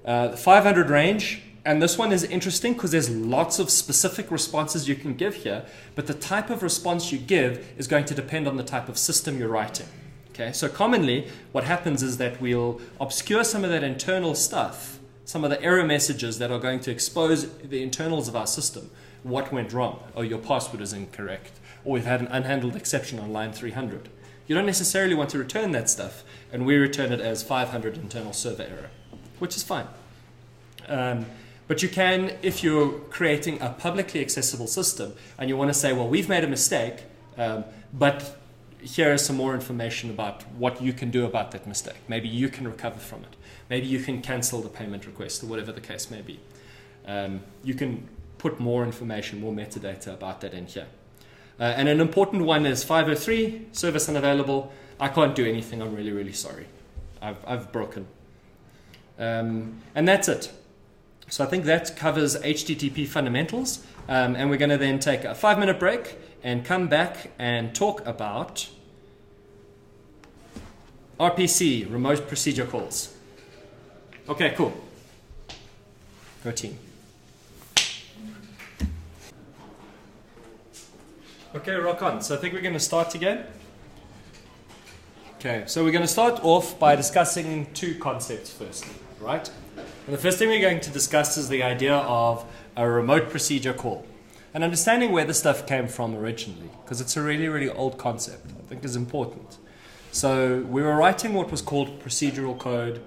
[SPEAKER 1] The 500 range, and this one is interesting because there's lots of specific responses you can give here, but the type of response you give is going to depend on the type of system you're writing. Okay, so commonly what happens is that we'll obscure some of that internal stuff, some of the error messages that are going to expose the internals of our system. What went wrong? Oh, your password is incorrect. Or we've had an unhandled exception on line 300. You don't necessarily want to return that stuff, and we return it as 500 internal server error, which is fine. But you can, if you're creating a publicly accessible system and you want to say, well, we've made a mistake, but here is some more information about what you can do about that mistake. Maybe you can recover from it. Maybe you can cancel the payment request or whatever the case may be. You can put more information, more metadata about that in here. And an important one is 503, service unavailable. I can't do anything. I'm really, really sorry. I've broken. And that's it. So I think that covers HTTP fundamentals. And we're going to then take a 5-minute break and come back and talk about RPC, remote procedure calls. Okay, cool. Go team. Okay, rock on. So I think we're going to start again. Okay, so we're going to start off by discussing two concepts firstly, right? And the first thing we're going to discuss is the idea of a remote procedure call. And understanding where this stuff came from originally, because it's a really, really old concept, I think is important. So we were writing what was called procedural code,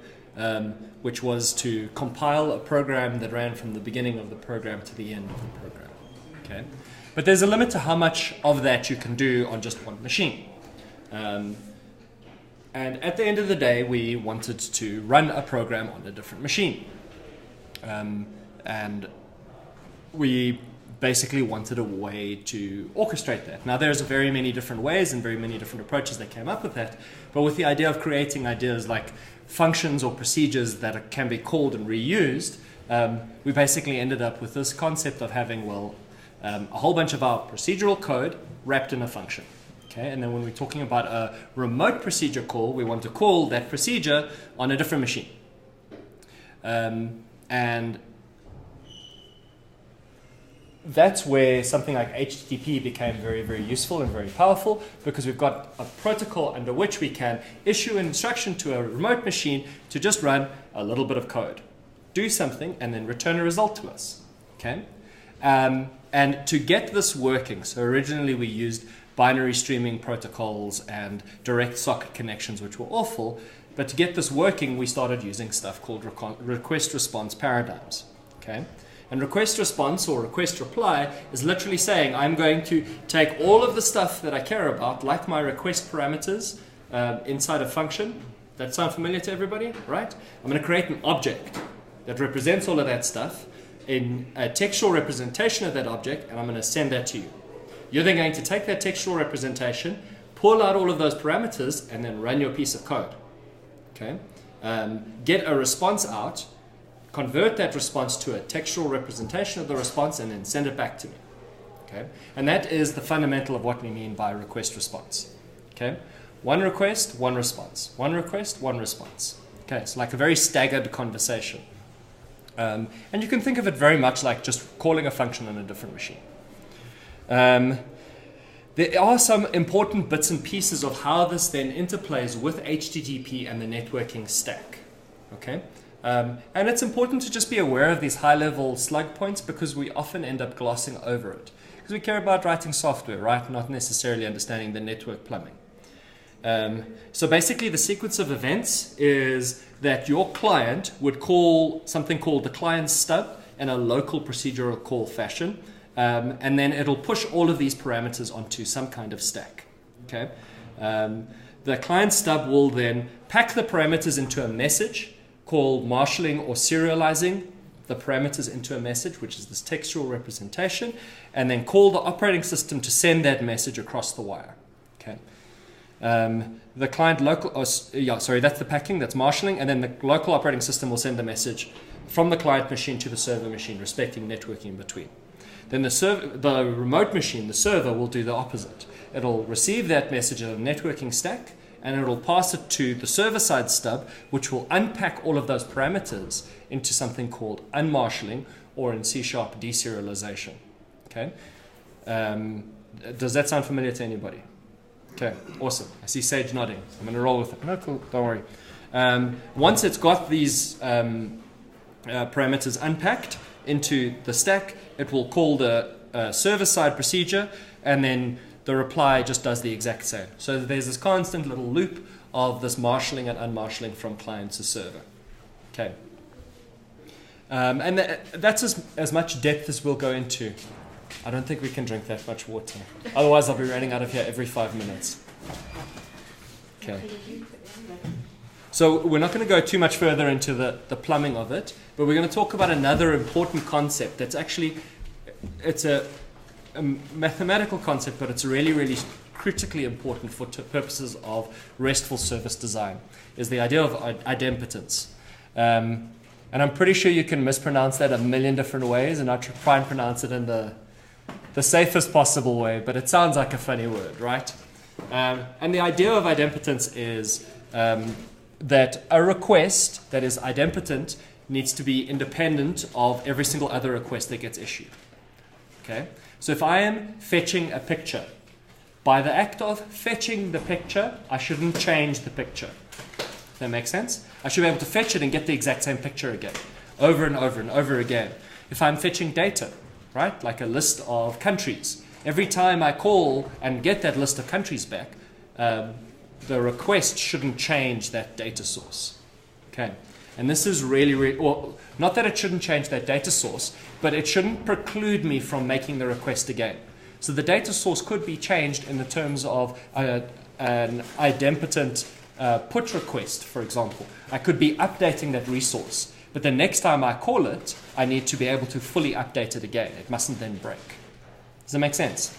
[SPEAKER 1] which was to compile a program that ran from the beginning of the program to the end of the program. Okay? But there's a limit to how much of that you can do on just one machine. And at the end of the day, we wanted to run a program on a different machine. And we basically wanted a way to orchestrate that. Now, there's very many different ways and very many different approaches that came up with that. But with the idea of creating ideas like functions or procedures that can be called and reused, we basically ended up with this concept of having, well, a whole bunch of our procedural code wrapped in a function. Okay, and then when we're talking about a remote procedure call, we want to call that procedure on a different machine. And that's where something like HTTP became very, very useful and very powerful, because we've got a protocol under which we can issue an instruction to a remote machine to just run a little bit of code, do something, and then return a result to us. Okay? And to get this working, so originally we used binary streaming protocols and direct socket connections, which were awful, but to get this working, we started using stuff called request response paradigms. Okay? And request response or request reply is literally saying, I'm going to take all of the stuff that I care about, like my request parameters inside a function. That sound familiar to everybody, right? I'm going to create an object that represents all of that stuff in a textual representation of that object, and I'm going to send that to you. You're then going to take that textual representation, pull out all of those parameters, and then run your piece of code. Okay? Get a response out, convert that response to a textual representation of the response, and then send it back to me. Okay? And that is the fundamental of what we mean by request response. Okay? One request, one response. One request, one response. Okay, it's like a very staggered conversation. And you can think of it very much like just calling a function on a different machine. There are some important bits and pieces of how this then interplays with HTTP and the networking stack. Okay? And it's important to just be aware of these high-level slug points, because we often end up glossing over it. Because we care about writing software, right? Not necessarily understanding the network plumbing. So basically the sequence of events is that your client would call something called the client stub in a local procedural call fashion. And then it'll push all of these parameters onto some kind of stack. Okay? The client stub will then pack the parameters into a message called marshalling or serializing the parameters into a message, which is this textual representation, and then call the operating system to send that message across the wire. Okay? The client local, that's the packing, that's marshalling, and then the local operating system will send the message from the client machine to the server machine, respecting networking in between. Then the remote machine, the server, will do the opposite. It'll receive that message in a networking stack, and it'll pass it to the server-side stub, which will unpack all of those parameters into something called unmarshalling, or in C# deserialization. Okay? Does that sound familiar to anybody? Okay, awesome. I see Sage nodding. I'm going to roll with it. No, cool. Don't worry. Once it's got these parameters unpacked into the stack, it will call the server-side procedure, and then the reply just does the exact same. So there's this constant little loop of this marshalling and unmarshalling from client to server. Okay. And that's as much depth as we'll go into. I don't think we can drink that much water. Otherwise, I'll be running out of here every 5 minutes. Okay. So we're not going to go too much further into the plumbing of it, but we're going to talk about another important concept that's actually, it's a mathematical concept, but it's really, really critically important for purposes of RESTful service design, is the idea of idempotence. And I'm pretty sure you can mispronounce that a million different ways, and I'll try and pronounce it in the safest possible way, but it sounds like a funny word, right? And the idea of idempotence is that a request that is idempotent needs to be independent of every single other request that gets issued. Okay? So if I am fetching a picture, by the act of fetching the picture, I shouldn't change the picture. Does that make sense? I should be able to fetch it and get the exact same picture again, over and over and over again. If I'm fetching data, right, like a list of countries, every time I call and get that list of countries back, the request shouldn't change that data source. Okay? And this is really, really, well, not that it shouldn't change that data source, but it shouldn't preclude me from making the request again. So the data source could be changed in the terms of an idempotent put request, for example. I could be updating that resource, but the next time I call it, I need to be able to fully update it again. It mustn't then break. Does that make sense?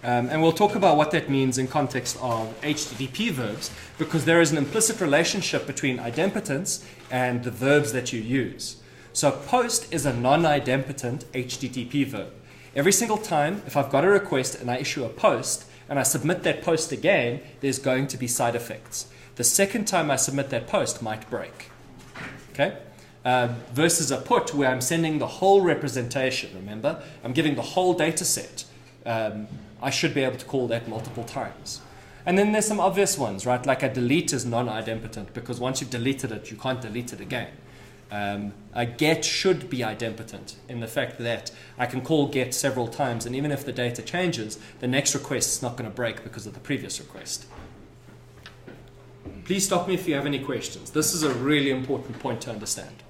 [SPEAKER 1] And we'll talk about what that means in context of HTTP verbs, because there is an implicit relationship between idempotence and the verbs that you use. So post is a non-idempotent HTTP verb. Every single time, if I've got a request and I issue a post, and I submit that post again, there's going to be side effects. The second time I submit that post might break. Okay? Versus a put where I'm sending the whole representation, remember? I'm giving the whole data set. I should be able to call that multiple times. And then there's some obvious ones, right? Like a delete is non-idempotent because once you've deleted it, you can't delete it again. A get should be idempotent in the fact that I can call get several times, and even if the data changes, the next request is not going to break because of the previous request. Please stop me if you have any questions. This is a really important point to understand.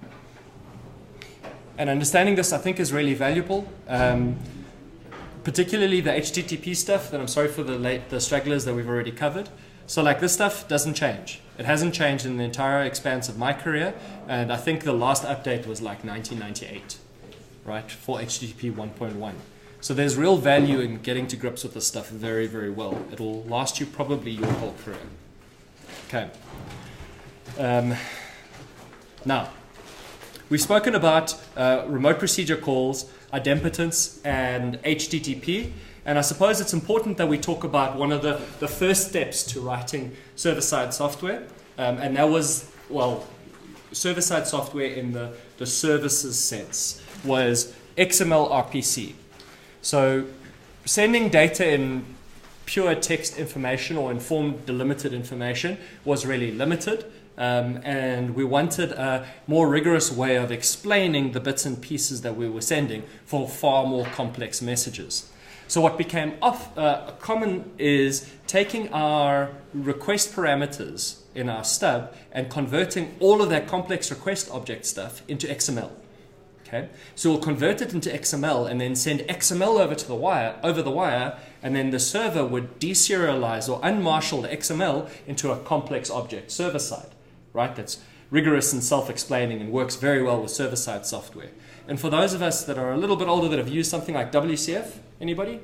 [SPEAKER 1] And understanding this, I think, is really valuable, particularly the HTTP stuff, that I'm sorry for the stragglers that we've already covered. So like this stuff doesn't change. It hasn't changed in the entire expanse of my career, and I think the last update was like 1998, right, for HTTP 1.1. So there's real value in getting to grips with this stuff very, very well. It'll last you probably your whole career. Okay. Now, we've spoken about remote procedure calls, idempotence, and HTTP. And I suppose it's important that we talk about one of the first steps to writing server-side software. And that was, well, server-side software in the services sense was XMLRPC. So sending data in pure text information or informed delimited information was really limited. And we wanted a more rigorous way of explaining the bits and pieces that we were sending for far more complex messages. So what became common is taking our request parameters in our stub and converting all of that complex request object stuff into XML. Okay? So we'll convert it into XML and then send XML over the wire, and then the server would deserialize or unmarshal the XML into a complex object server-side. Right? That's rigorous and self-explaining and works very well with server-side software. And for those of us that are a little bit older that have used something like WCF, anybody?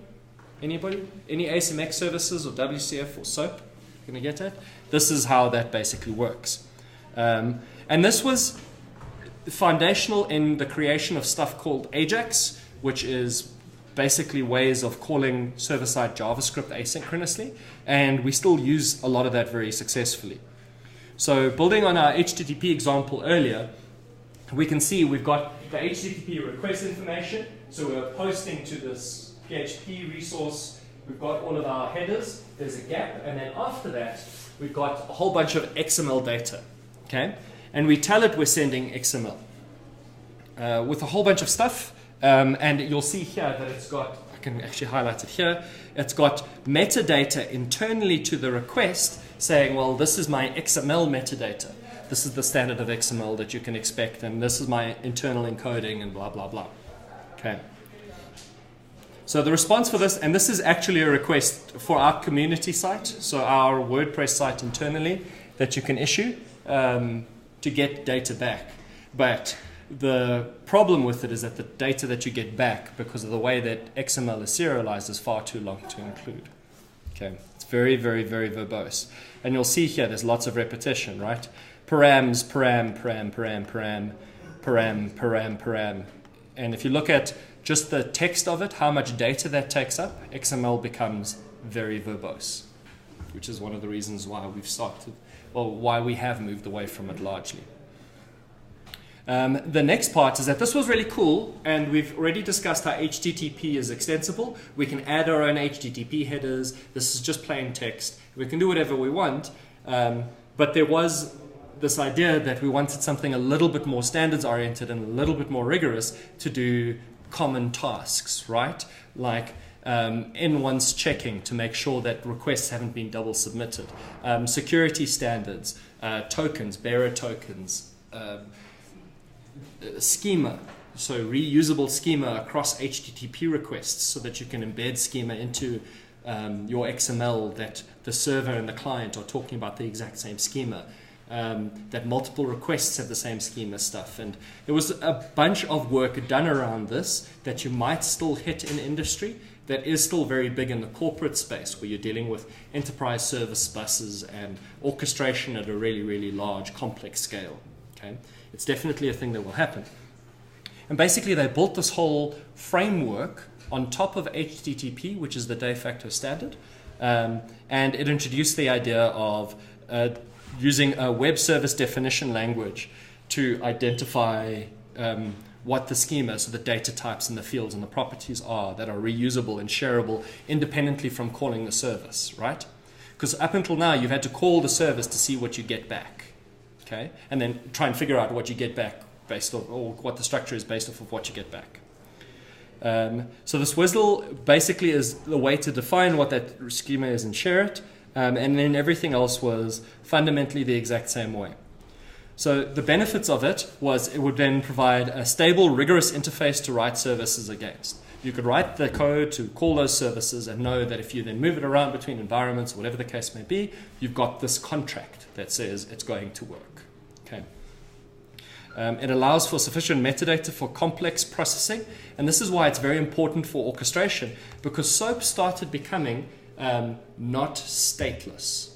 [SPEAKER 1] Anybody? Any ASMX services or WCF or SOAP? Gonna get that? This is how that basically works. And this was foundational in the creation of stuff called AJAX, which is basically ways of calling server-side JavaScript asynchronously. And we still use a lot of that very successfully. So building on our HTTP example earlier, we can see we've got the HTTP request information. So we're posting to this PHP resource. We've got all of our headers. There's a gap. And then after that, we've got a whole bunch of XML data. Okay? And we tell it we're sending XML with a whole bunch of stuff. And you'll see here that it's got, I can actually highlight it here, it's got metadata internally to the request saying, well, this is my XML metadata. This is the standard of XML that you can expect, and this is my internal encoding, and blah, blah, blah. Okay. So the response for this, and this is actually a request for our community site, so our WordPress site internally that you can issue to get data back. But the problem with it is that the data that you get back, because of the way that XML is serialized, is far too long to include. Okay, it's very, very, very verbose. And you'll see here there's lots of repetition, right? Params, param, param, param, param, param, param, param. And if you look at just the text of it, how much data that takes up, XML becomes very verbose, which is one of the reasons why we've started, or why we have moved away from it largely. The next part is that this was really cool, and we've already discussed how HTTP is extensible. We can add our own HTTP headers. This is just plain text. We can do whatever we want, but there was this idea that we wanted something a little bit more standards-oriented and a little bit more rigorous to do common tasks, right? Like in-once checking to make sure that requests haven't been double submitted, security standards, tokens, bearer tokens, schema, so reusable schema across HTTP requests so that you can embed schema into your XML, that the server and the client are talking about the exact same schema. that multiple requests have the same schema stuff. And there was a bunch of work done around this that you might still hit in industry that is still very big in the corporate space, where you're dealing with enterprise service buses and orchestration at a really, really large, complex scale. Okay? It's definitely a thing that will happen. And basically they built this whole framework on top of HTTP, which is the de facto standard, and it introduced the idea of using a web service definition language to identify what the schema, so the data types and the fields and the properties are that are reusable and shareable independently from calling the service, right? Because up until now, you've had to call the service to see what you get back, okay? And then try and figure out what you get back based off, or what the structure is based off of what you get back. So this WSDL basically is the way to define what that schema is and share it, and then everything else was fundamentally the exact same way. So the benefits of it was it would then provide a stable, rigorous interface to write services against. You could write the code to call those services and know that if you then move it around between environments, whatever the case may be, you've got this contract that says it's going to work. Okay. It allows for sufficient metadata for complex processing, and this is why it's very important for orchestration, because SOAP started becoming not stateless.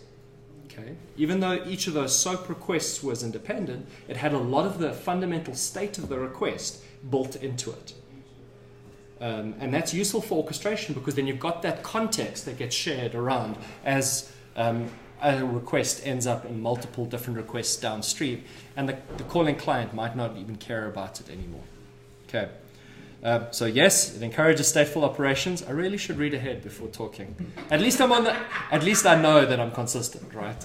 [SPEAKER 1] Okay. Even though each of those SOAP requests was independent, it had a lot of the fundamental state of the request built into it. And that's useful for orchestration, because then you've got that context that gets shared around as a request ends up in multiple different requests downstream, and the calling client might not even care about it anymore. Okay. So yes, it encourages stateful operations. I really should read ahead before talking. At least at least I know that I'm consistent, right?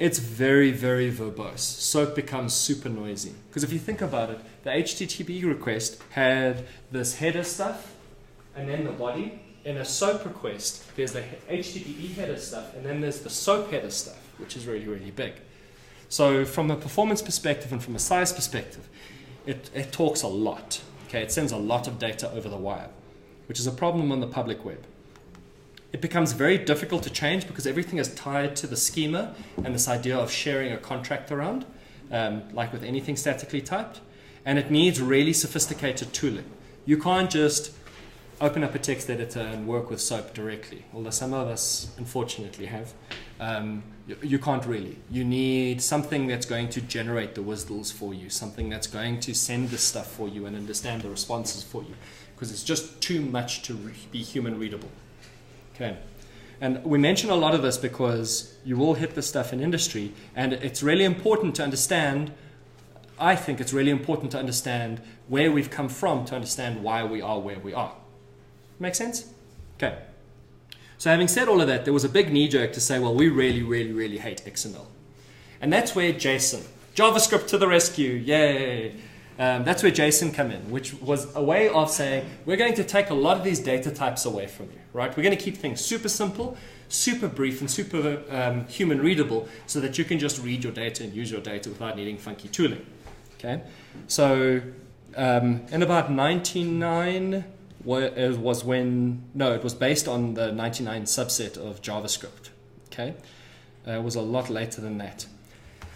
[SPEAKER 1] It's very, very verbose. SOAP becomes super noisy. Because if you think about it, the HTTP request had this header stuff and then the body. In a SOAP request, there's the HTTP header stuff, and then there's the SOAP header stuff, which is really, really big. So from a performance perspective and from a size perspective, it talks a lot. Okay, it sends a lot of data over the wire, which is a problem on the public web. It becomes very difficult to change because everything is tied to the schema and this idea of sharing a contract around, like with anything statically typed, and it needs really sophisticated tooling. You can't just open up a text editor and work with SOAP directly, although some of us unfortunately have. You can't really. You need something that's going to generate the WSDLs for you, something that's going to send the stuff for you and understand the responses for you, because it's just too much to be human readable. Okay. And we mention a lot of this because you will hit this stuff in industry, and it's really important to understand, I think it's really important to understand where we've come from to understand why we are where we are. Make sense? Okay. So having said all of that, there was a big knee-jerk to say, well, we really, really, really hate XML. And that's where JSON, JavaScript to the rescue, yay. That's where JSON come in, which was a way of saying, we're going to take a lot of these data types away from you, right? We're going to keep things super simple, super brief, and super human readable, so that you can just read your data and use your data without needing funky tooling. Okay. So in about 99, it was based on the 99 subset of JavaScript. Okay, it was a lot later than that.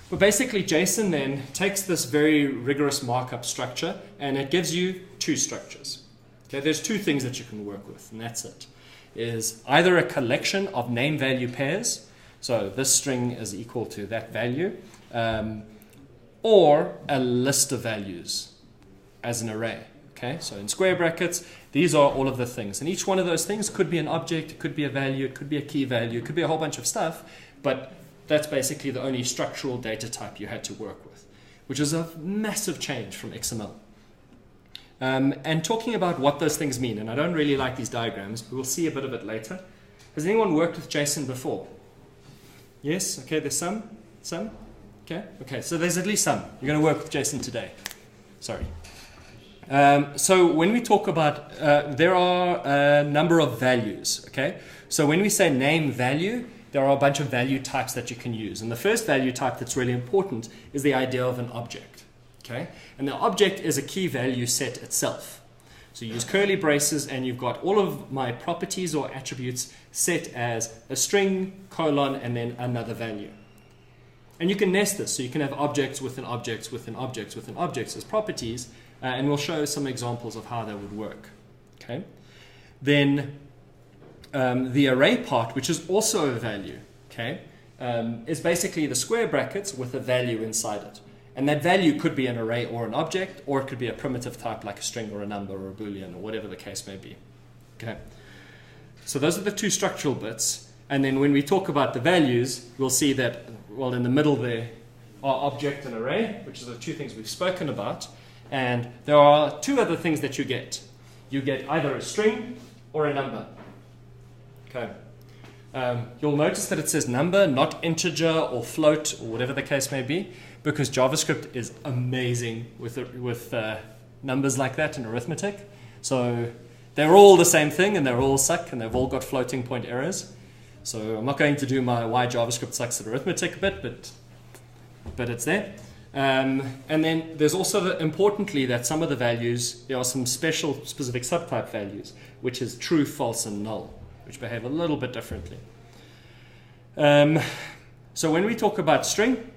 [SPEAKER 1] But basically, JSON then takes this very rigorous markup structure, and it gives you two structures. Okay, there's two things that you can work with, and that's it. Is either a collection of name-value pairs, so this string is equal to that value, or a list of values as an array. Okay, so in square brackets, these are all of the things. And each one of those things could be an object, it could be a value, it could be a key value, it could be a whole bunch of stuff, but that's basically the only structural data type you had to work with, which is a massive change from XML. And talking about what those things mean, and I don't really like these diagrams, but we'll see a bit of it later. Has anyone worked with JSON before? Yes? Okay, there's some? Some? Okay, so there's at least some. You're going to work with JSON today. Sorry. So when we talk about, there are a number of values, okay? So when we say name value, there are a bunch of value types that you can use. And the first value type that's really important is the idea of an object, okay? And the object is a key value set itself. So you use curly braces and you've got all of my properties or attributes set as a string, colon, and then another value. And you can nest this, so you can have objects within objects within objects within objects as properties, and we'll show some examples of how that would work. Okay. Then the array part, which is also a value, okay, is basically the square brackets with a value inside it. And that value could be an array or an object, or it could be a primitive type like a string or a number or a boolean or whatever the case may be. Okay. So those are the two structural bits. And then when we talk about the values, we'll see that, well, in the middle there are object and array, which are the two things we've spoken about. And there are two other things that you get. You get either a string or a number. Okay. You'll notice that it says number, not integer or float or whatever the case may be, because JavaScript is amazing with numbers like that and arithmetic. So they're all the same thing and they're all suck and they've all got floating point errors. So I'm not going to do my why JavaScript sucks at arithmetic bit, but it's there. And then there's also, importantly, that some of the values, there are some specific subtype values, which is true, false, and null, which behave a little bit differently. So when we talk about string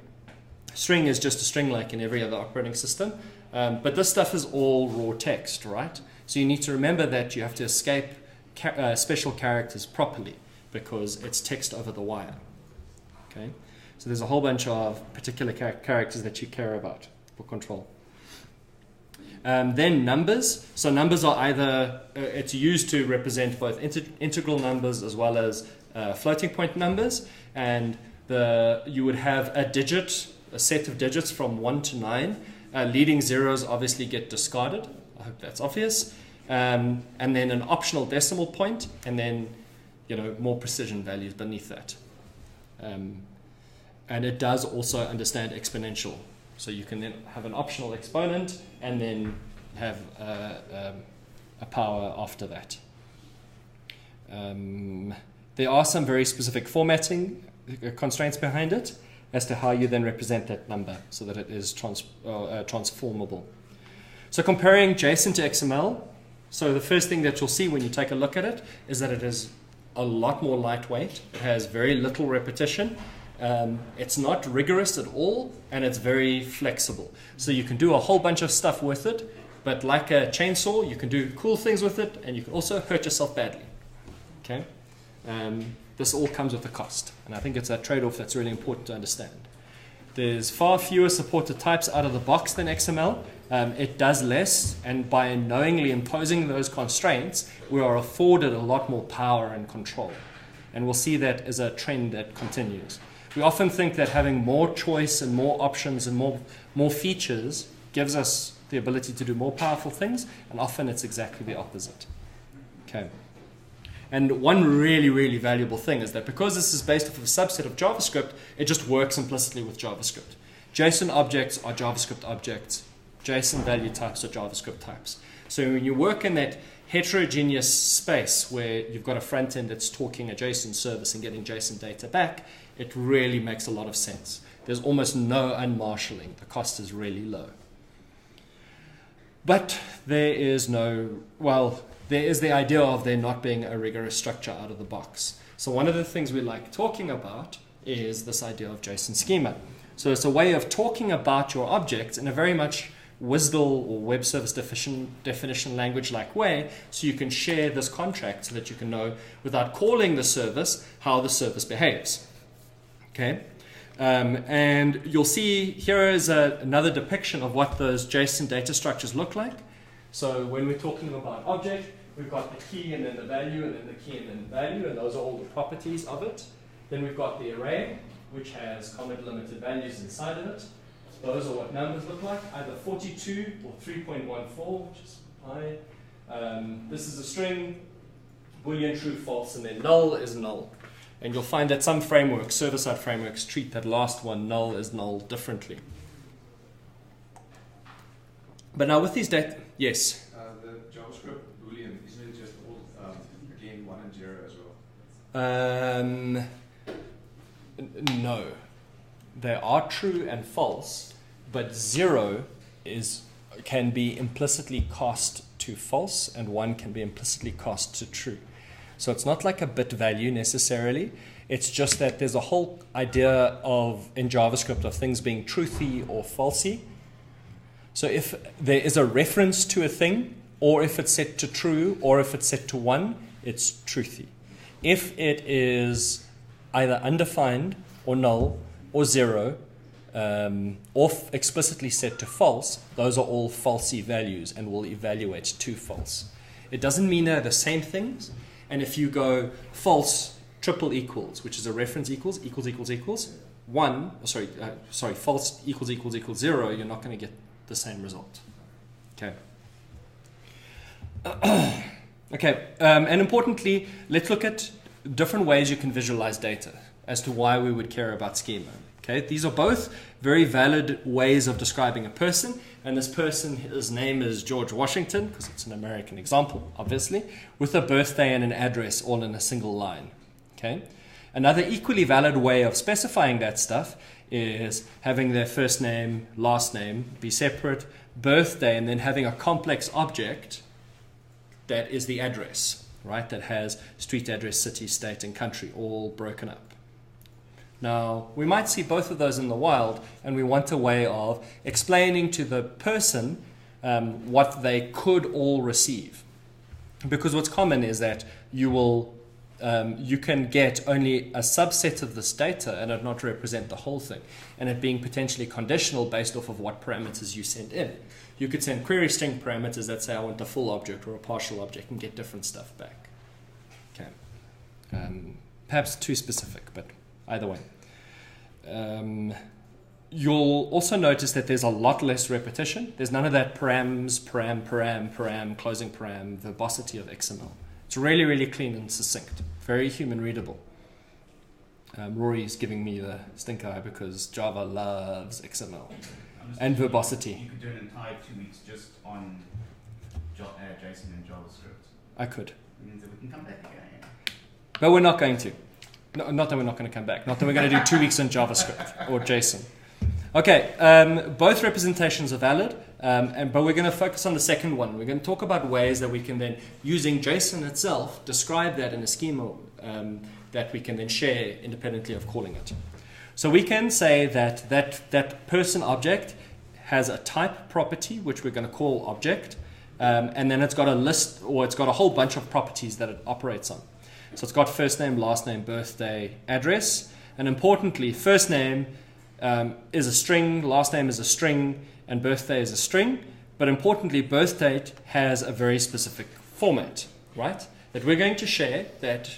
[SPEAKER 1] is just a string like in every other operating system, but this stuff is all raw text, right? So you need to remember that you have to escape special characters properly, because it's text over the wire. Okay, so there's a whole bunch of particular characters that you care about for control. Then numbers. So numbers are either, it's used to represent both integral numbers as well as floating point numbers. And you would have a set of digits from 1 to 9. Leading zeros obviously get discarded. I hope that's obvious. And then an optional decimal point, and then more precision values beneath that. And it does also understand exponential. So you can then have an optional exponent and then have a power after that. There are some very specific formatting constraints behind it as to how you then represent that number so that it is transformable. So comparing JSON to XML, so the first thing that you'll see when you take a look at it is that it is a lot more lightweight. It has very little repetition. It's not rigorous at all, and it's very flexible. So you can do a whole bunch of stuff with it, but like a chainsaw, you can do cool things with it, and you can also hurt yourself badly. Okay? This all comes with a cost, and I think it's that trade-off that's really important to understand. There's far fewer supported types out of the box than XML. It does less, and by knowingly imposing those constraints, we are afforded a lot more power and control. And we'll see that as a trend that continues. We often think that having more choice and more options and more features gives us the ability to do more powerful things, and often it's exactly the opposite. Okay. And one really, really valuable thing is that because this is based off of a subset of JavaScript, it just works implicitly with JavaScript. JSON objects are JavaScript objects. JSON value types are JavaScript types. So when you work in that heterogeneous space where you've got a front end that's talking a JSON service and getting JSON data back, it really makes a lot of sense. There's almost no unmarshalling. The cost is really low. But there is the idea of there not being a rigorous structure out of the box. So one of the things we like talking about is this idea of JSON schema. So it's a way of talking about your objects in a very much WSDL or web service definition language-like way, so you can share this contract so that you can know, without calling the service, how the service behaves. Okay? And you'll see here is another depiction of what those JSON data structures look like. So when we're talking about object, we've got the key and then the value and then the key and then the value, and those are all the properties of it. Then we've got the array, which has comment limited values inside of it. Those are what numbers look like, either 42 or 3.14, which is high. This is a string, boolean, true, false, and then null is null. And you'll find that some frameworks, server-side frameworks, treat that last one, null, as null, differently. But now with these data, yes?
[SPEAKER 2] The JavaScript boolean, isn't it just all, again, 1 and 0 as well?
[SPEAKER 1] No. They are true and false, but 0 can be implicitly cast to false, and 1 can be implicitly cast to true. So it's not like a bit value necessarily. It's just that there's a whole idea of, in JavaScript, of things being truthy or falsy. So if there is a reference to a thing, or if it's set to true, or if it's set to 1, it's truthy. If it is either undefined, or null, or 0, or explicitly set to false, those are all falsy values and will evaluate to false. It doesn't mean they're the same things. And if you go false triple equals, which is a reference equals, 1, false equals 0, you're not going to get the same result. Okay. Okay, and importantly, let's look at different ways you can visualize data as to why we would care about schema. Okay, these are both very valid ways of describing a person, and this person, his name is George Washington, because it's an American example, obviously, with a birthday and an address all in a single line. Okay, another equally valid way of specifying that stuff is having their first name, last name be separate, birthday, and then having a complex object that is the address, right? That has street address, city, state, and country all broken up. Now, we might see both of those in the wild, and we want a way of explaining to the person what they could all receive. Because what's common is that you can get only a subset of this data and it not represent the whole thing, and it being potentially conditional based off of what parameters you send in. You could send query string parameters that say I want a full object or a partial object and get different stuff back. Okay, perhaps too specific, but either way. You'll also notice that there's a lot less repetition. There's none of that params, param, closing param, verbosity of XML. It's really, really clean and succinct. Very human readable. Rory's giving me the stink eye because Java loves XML and verbosity.
[SPEAKER 3] You could do an entire 2 weeks just on JSON and JavaScript.
[SPEAKER 1] I could.
[SPEAKER 3] It means that we can come back again.
[SPEAKER 1] But we're not going to. No, not that we're not going to come back. Not that we're going to do 2 weeks on JavaScript or JSON. Okay, both representations are valid, but we're going to focus on the second one. We're going to talk about ways that we can then, using JSON itself, describe that in a schema that we can then share independently of calling it. So we can say that that person object has a type property, which we're going to call object, and then it's got a list, or it's got a whole bunch of properties that it operates on. So it's got first name, last name, birthday, address, and importantly, first name is a string, last name is a string, and birthday is a string. But importantly, birth date has a very specific format, right? That we're going to share that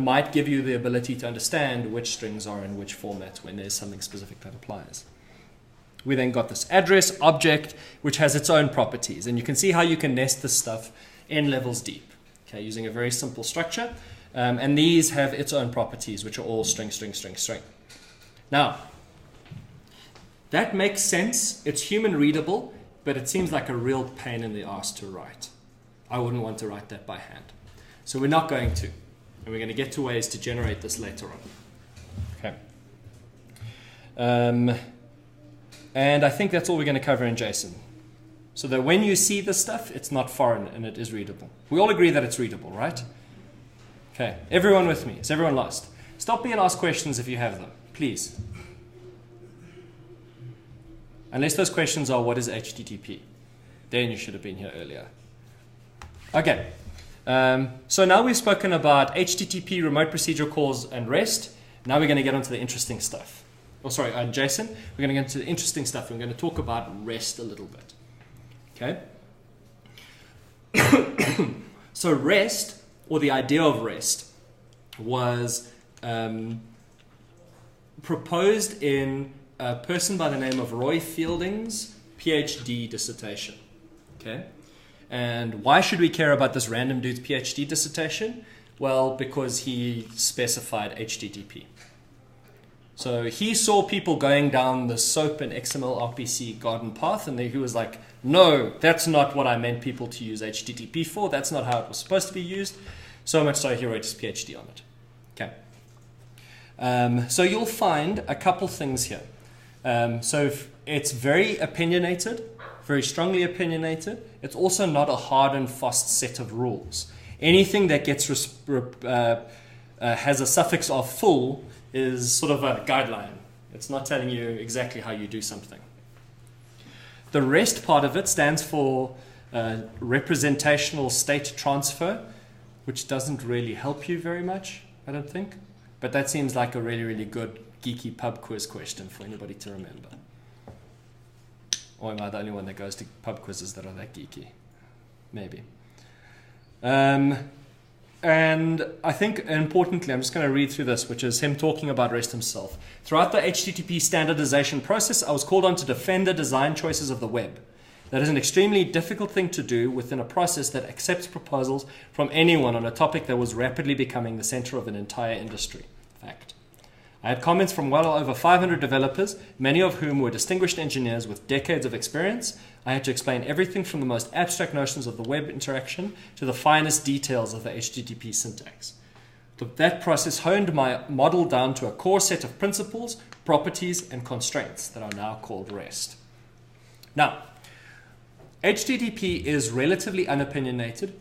[SPEAKER 1] might give you the ability to understand which strings are in which format when there's something specific that applies. We then got this address object, which has its own properties. And you can see how you can nest this stuff n levels deep, okay, using a very simple structure. And these have its own properties, which are all string, string, string, string. Now, that makes sense. It's human readable, but it seems like a real pain in the ass to write. I wouldn't want to write that by hand. So we're not going to. And we're going to get to ways to generate this later on. Okay. And I think that's all we're going to cover in JSON. So that when you see this stuff, it's not foreign and it is readable. We all agree that it's readable, right? Okay, everyone with me? Is everyone lost? Stop me and ask questions if you have them, please. Unless those questions are, what is HTTP? Then you should have been here earlier. Okay, so now we've spoken about HTTP, remote procedural calls, and REST. Now we're going to get onto the interesting stuff. Oh, sorry, JSON. We're going to get into the interesting stuff. We're going to talk about REST a little bit. Okay? So REST, or the idea of REST, was proposed in a person by the name of Roy Fielding's PhD dissertation. Okay? And why should we care about this random dude's PhD dissertation? Well, because he specified HTTP. So he saw people going down the SOAP and XMLRPC garden path, and he was like, no, that's not what I meant people to use HTTP for. That's not how it was supposed to be used. So much so he wrote his PhD on it. Okay. So you'll find a couple things here. So it's very opinionated, very strongly opinionated. It's also not a hard and fast set of rules. Anything that gets has a suffix of full is sort of a guideline. It's not telling you exactly how you do something. The REST part of it stands for representational state transfer, which doesn't really help you very much, I don't think. But that seems like a really, really good geeky pub quiz question for anybody to remember. Or am I the only one that goes to pub quizzes that are that geeky? Maybe. And I think importantly, I'm just going to read through this, which is him talking about REST himself. Throughout the HTTP standardization process, I was called on to defend the design choices of the web. That is an extremely difficult thing to do within a process that accepts proposals from anyone on a topic that was rapidly becoming the center of an entire industry. Fact. I had comments from well over 500 developers, many of whom were distinguished engineers with decades of experience. I had to explain everything from the most abstract notions of the web interaction to the finest details of the HTTP syntax. That process honed my model down to a core set of principles, properties, and constraints that are now called REST. Now, HTTP is relatively unopinionated.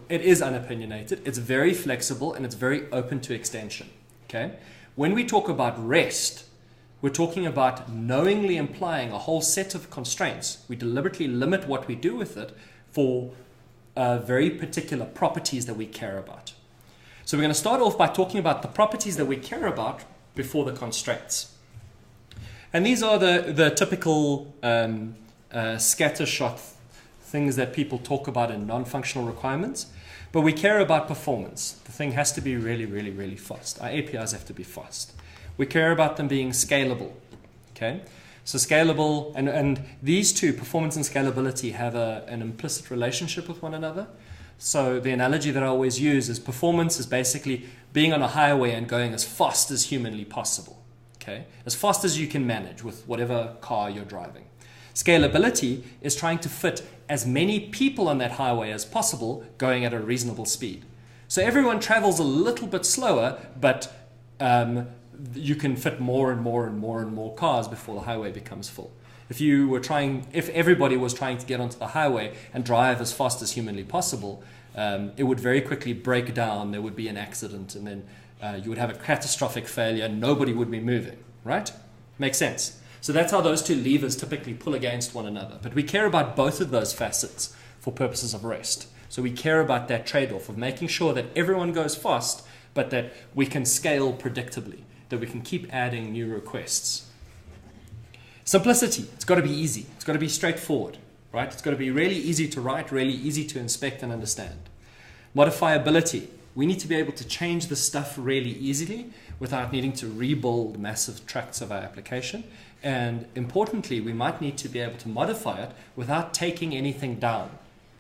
[SPEAKER 1] It is unopinionated. It's very flexible, and it's very open to extension. Okay? When we talk about REST, we're talking about knowingly implying a whole set of constraints. We deliberately limit what we do with it for very particular properties that we care about. So we're going to start off by talking about the properties that we care about before the constraints. And these are the typical scattershot things that people talk about in non-functional requirements. But we care about performance. The thing has to be really, really, really fast. Our APIs have to be fast. We care about them being scalable. Okay? So scalable, and these two, performance and scalability, have an implicit relationship with one another. So the analogy that I always use is performance is basically being on a highway and going as fast as humanly possible. Okay? As fast as you can manage with whatever car you're driving. Scalability is trying to fit as many people on that highway as possible going at a reasonable speed. So everyone travels a little bit slower, but you can fit more and more and more and more cars before the highway becomes full. If everybody was trying to get onto the highway and drive as fast as humanly possible, it would very quickly break down, there would be an accident, and then you would have a catastrophic failure and nobody would be moving, right? Makes sense. So that's how those two levers typically pull against one another. But we care about both of those facets for purposes of REST. So we care about that trade-off of making sure that everyone goes fast, but that we can scale predictably, that we can keep adding new requests. Simplicity. It's got to be easy. It's got to be straightforward, right? It's got to be really easy to write, really easy to inspect and understand. Modifiability. We need to be able to change the stuff really easily without needing to rebuild massive tracts of our application. And importantly, we might need to be able to modify it without taking anything down.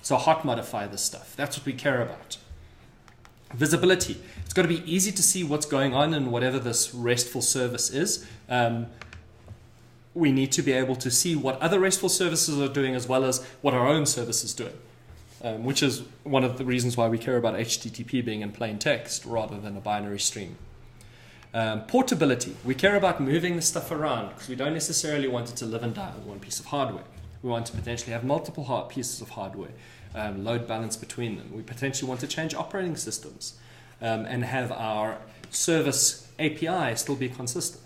[SPEAKER 1] So hot modify this stuff. That's what we care about. Visibility. It's got to be easy to see what's going on in whatever this RESTful service is. We need to be able to see what other RESTful services are doing as well as what our own service is doing, which is one of the reasons why we care about HTTP being in plain text rather than a binary stream. Portability. We care about moving the stuff around because we don't necessarily want it to live and die with one piece of hardware. We want to potentially have multiple pieces of hardware, load balance between them. We potentially want to change operating systems and have our service API still be consistent.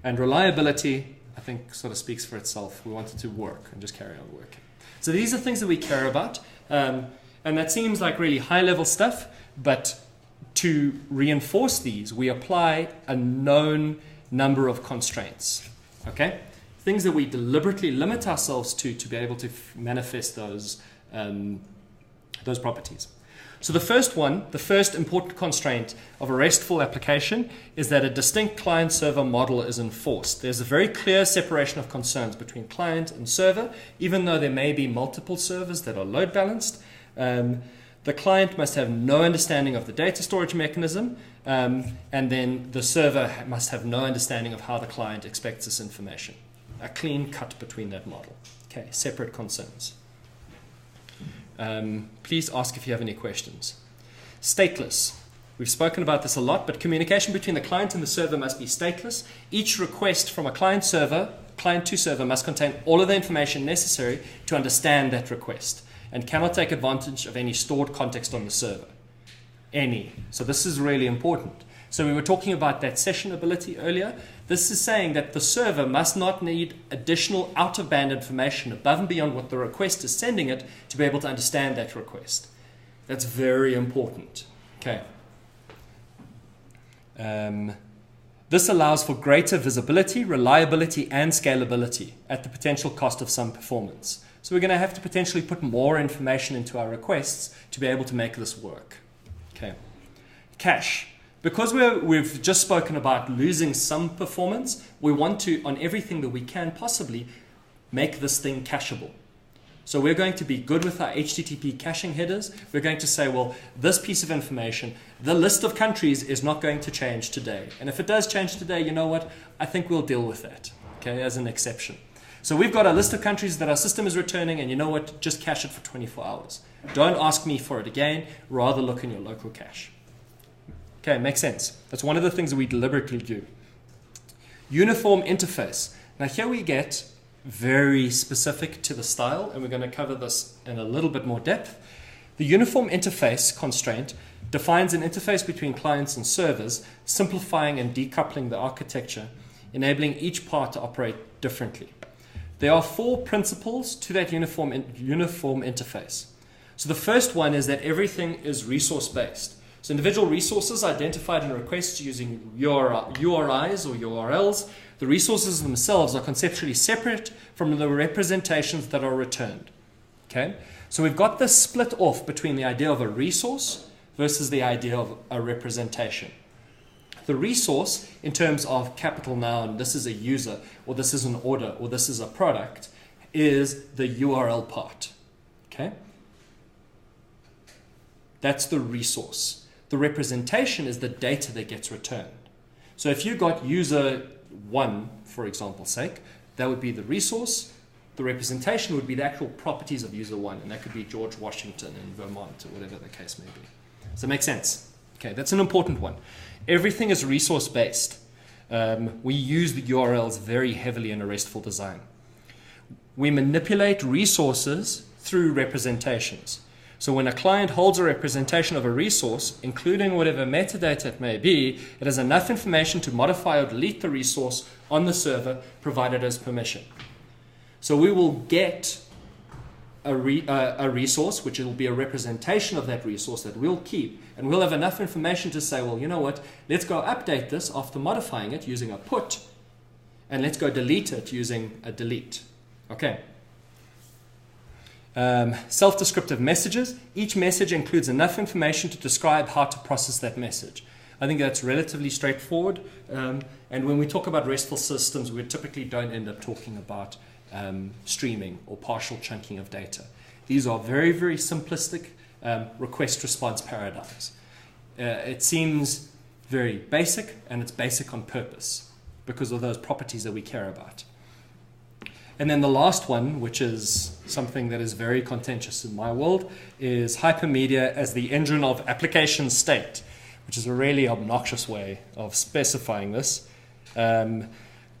[SPEAKER 1] And reliability, I think, sort of speaks for itself. We want it to work and just carry on working. So these are things that we care about. And that seems like really high-level stuff, but to reinforce these, we apply a known number of constraints. Okay? Things that we deliberately limit ourselves to be able to manifest those properties. So the first important constraint of a RESTful application is that a distinct client-server model is enforced. There's a very clear separation of concerns between client and server, even though there may be multiple servers that are load balanced. The client must have no understanding of the data storage mechanism, and then the server must have no understanding of how the client expects this information. A clean cut between that model. Okay, separate concerns. Please ask if you have any questions. Stateless. We've spoken about this a lot, but communication between the client and the server must be stateless. Each request from a client to server must contain all of the information necessary to understand that request. and cannot take advantage of any stored context on the server. Any. So this is really important. So we were talking about that session ability earlier. This is saying that the server must not need additional out-of-band information above and beyond what the request is sending it to be able to understand that request. That's very important. Okay. This allows for greater visibility, reliability, and scalability at the potential cost of some performance. So we're going to have to potentially put more information into our requests to be able to make this work. Okay. Cache. Because we've just spoken about losing some performance, we want to, on everything that we can possibly, make this thing cacheable. So we're going to be good with our HTTP caching headers. We're going to say, well, this piece of information, the list of countries is not going to change today. And if it does change today, you know what? I think we'll deal with that, okay, as an exception. So we've got a list of countries that our system is returning, and you know what? Just cache it for 24 hours. Don't ask me for it again. Rather look in your local cache. Okay, makes sense. That's one of the things that we deliberately do. Uniform interface. Now here we get very specific to the style, and we're going to cover this in a little bit more depth. The uniform interface constraint defines an interface between clients and servers, simplifying and decoupling the architecture, enabling each part to operate differently. There are 4 principles to that uniform interface. So the first one is that everything is resource-based. So individual resources identified in requests using URIs or URLs, the resources themselves are conceptually separate from the representations that are returned. Okay? So we've got this split off between the idea of a resource versus the idea of a representation. The resource, in terms of capital noun, this is a user, or this is an order, or this is a product, is the URL part. Okay? That's the resource. The representation is the data that gets returned. So if you got user 1, for example's sake, that would be the resource. The representation would be the actual properties of user 1, and that could be George Washington in Vermont, or whatever the case may be. Does that make sense? Okay, that's an important one. Everything is resource-based. We use the URLs very heavily in a RESTful design. We manipulate resources through representations. So when a client holds a representation of a resource, including whatever metadata it may be, it has enough information to modify or delete the resource on the server, provided as permission. So we will get a resource, which will be a representation of that resource that we'll keep, and we'll have enough information to say, well, you know what, let's go update this after modifying it using a put, and let's go delete it using a delete. Okay. Self-descriptive messages. Each message includes enough information to describe how to process that message. I think that's relatively straightforward. And when we talk about RESTful systems, we typically don't end up talking about streaming or partial chunking of data. These are very, very simplistic request-response paradigms. It seems very basic, and it's basic on purpose because of those properties that we care about. And then the last one, which is something that is very contentious in my world, is hypermedia as the engine of application state, which is a really obnoxious way of specifying this.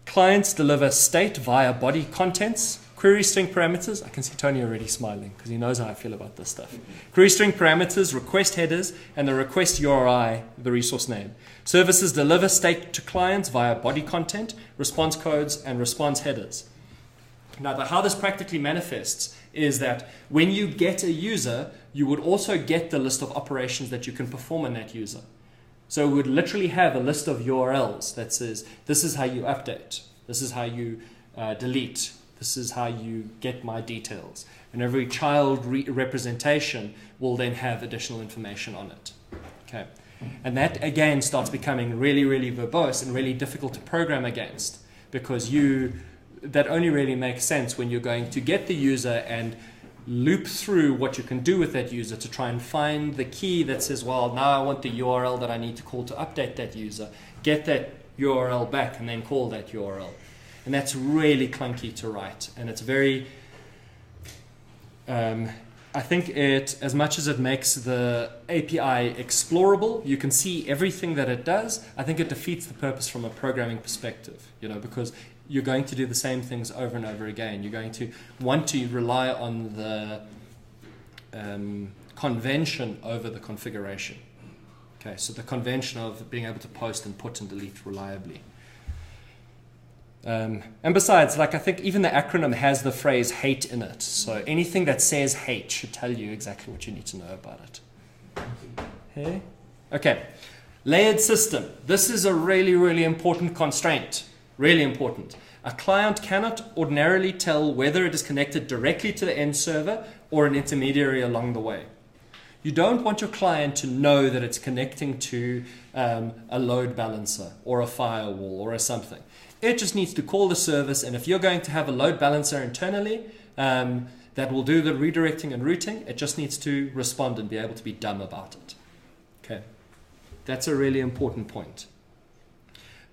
[SPEAKER 1] Clients deliver state via body contents, query string parameters. I can see Tony already smiling because he knows how I feel about this stuff. Query string parameters, request headers, and the request URI, the resource name. Services deliver state to clients via body content, response codes, and response headers. Now, how this practically manifests is that when you get a user, you would also get the list of operations that you can perform on that user. So we would literally have a list of URLs that says, this is how you update, this is how you delete, this is how you get my details. And every child representation will then have additional information on it. Okay. And that, again, starts becoming really, really verbose and really difficult to program against, because that only really makes sense when you're going to get the user and loop through what you can do with that user to try and find the key that says, well, now I want the URL that I need to call to update that user, get that URL back, and then call that URL. And that's really clunky to write. And it's very, I think as much as it makes the API explorable, you can see everything that it does, I think it defeats the purpose from a programming perspective, because you're going to do the same things over and over again. You're going to want to rely on the convention over the configuration. Okay, so the convention of being able to post and put and delete reliably. And besides, like, I think even the acronym has the phrase hate in it. So anything that says hate should tell you exactly what you need to know about it. Okay. Okay. Layered system. This is a really, really important constraint. Really important. A client cannot ordinarily tell whether it is connected directly to the end server or an intermediary along the way. You don't want your client to know that it's connecting to a load balancer or a firewall or a something. It just needs to call the service, and if you're going to have a load balancer internally that will do the redirecting and routing, it just needs to respond and be able to be dumb about it. Okay, that's a really important point.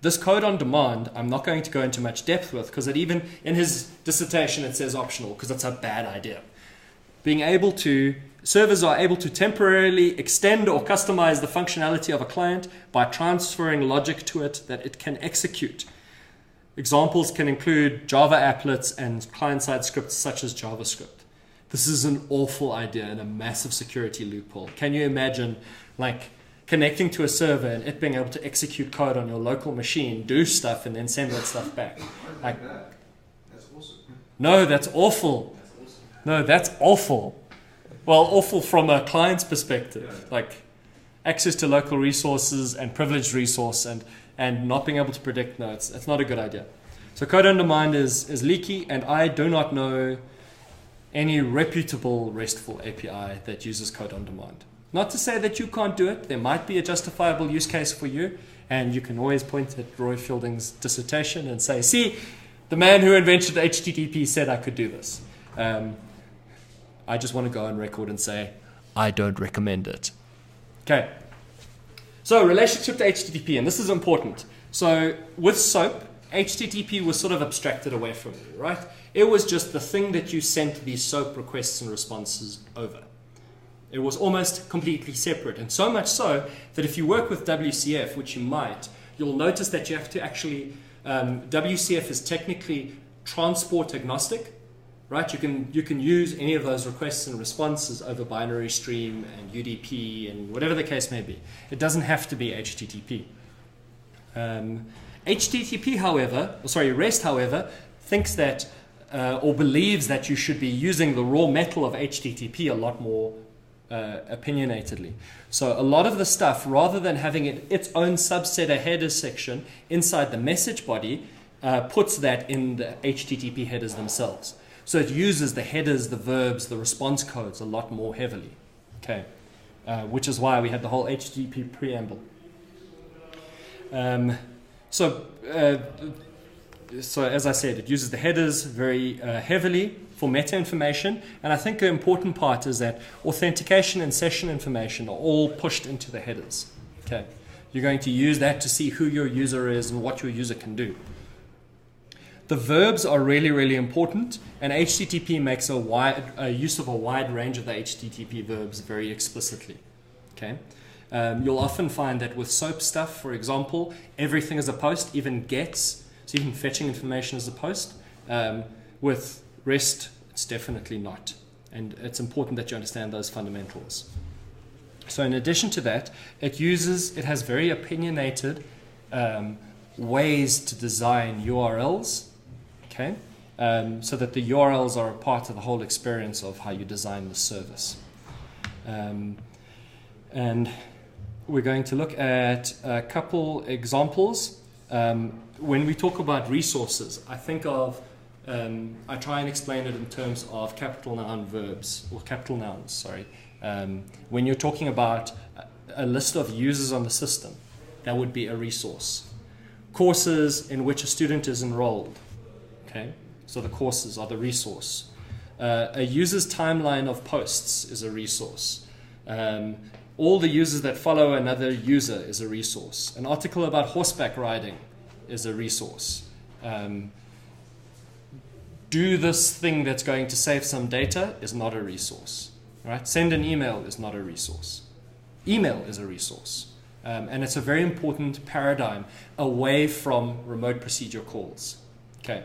[SPEAKER 1] This code on demand, I'm not going to go into much depth with, because it even in his dissertation it says optional, because it's a bad idea. Servers are able to temporarily extend or customize the functionality of a client by transferring logic to it that it can execute. Examples can include Java applets and client-side scripts such as JavaScript. This is an awful idea and a massive security loophole. Can you imagine, like, connecting to a server and it being able to execute code on your local machine, do stuff, and then send that stuff back? Like,
[SPEAKER 2] that's awesome.
[SPEAKER 1] No, that's awful. No, that's awful. Well, awful from a client's perspective. Like, access to local resources and privileged resource and not being able to predict. No, it's not a good idea. So code on demand is leaky, and I do not know any reputable RESTful API that uses code on demand. Not to say that you can't do it. There might be a justifiable use case for you, and you can always point at Roy Fielding's dissertation and say, see, the man who invented HTTP said I could do this. I just want to go on record and say, I don't recommend it. Okay. So relationship to HTTP, and this is important. So with SOAP, HTTP was sort of abstracted away from you, right? It was just the thing that you sent these SOAP requests and responses over. It was almost completely separate, and so much so that if you work with WCF, which you might, you'll notice that you have to actually, WCF is technically transport agnostic, right? You can use any of those requests and responses over binary stream and UDP and whatever the case may be. It doesn't have to be HTTP. REST, however, thinks that or believes that you should be using the raw metal of HTTP a lot more opinionatedly. So a lot of the stuff, rather than having its own subset, a header section inside the message body, puts that in the HTTP headers themselves. So it uses the headers, the verbs, the response codes a lot more heavily. Okay, which is why we had the whole HTTP preamble. So as I said, it uses the headers very heavily for meta information, and I think the important part is that authentication and session information are all pushed into the headers. Okay, you're going to use that to see who your user is and what your user can do. The verbs are really, really important, and HTTP makes a use of a wide range of the HTTP verbs very explicitly. Okay, you'll often find that with SOAP stuff, for example, everything is a post, even gets, so even fetching information is a post. With REST, it's definitely not, and it's important that you understand those fundamentals. So in addition to that, it has very opinionated ways to design URLs. Okay, so that the URLs are a part of the whole experience of how you design the service. And we're going to look at a couple examples. When we talk about resources, I think of, I try and explain it in terms of capital noun verbs, or capital nouns, sorry. When you're talking about a list of users on the system, that would be a resource. Courses in which a student is enrolled. Okay, so the courses are the resource. A user's timeline of posts is a resource. All the users that follow another user is a resource. An article about horseback riding is a resource. Do this thing that's going to save some data is not a resource. Right? Send an email is not a resource. Email is a resource. And it's a very important paradigm away from remote procedure calls. Okay.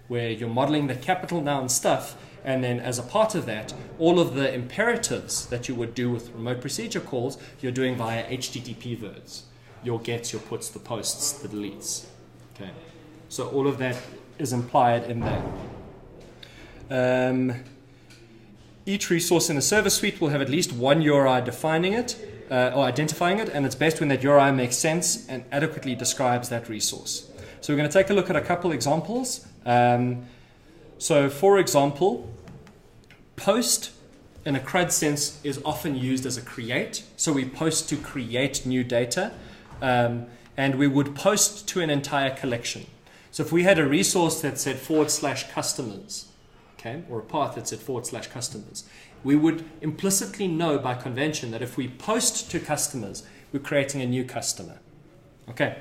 [SPEAKER 1] where you're modeling the capital noun stuff, and then as a part of that, all of the imperatives that you would do with remote procedure calls, you're doing via HTTP verbs. Your gets, your puts, the posts, the deletes. Okay, so all of that is implied in there. Each resource in the service suite will have at least one URI defining it, or identifying it, and it's best when that URI makes sense and adequately describes that resource. So we're going to take a look at a couple examples. So for example, post in a CRUD sense is often used as a create. So we post to create new data, and we would post to an entire collection. So if we had a resource that said /customers, okay, or a path that said /customers, we would implicitly know by convention that if we post to customers, we're creating a new customer. Okay.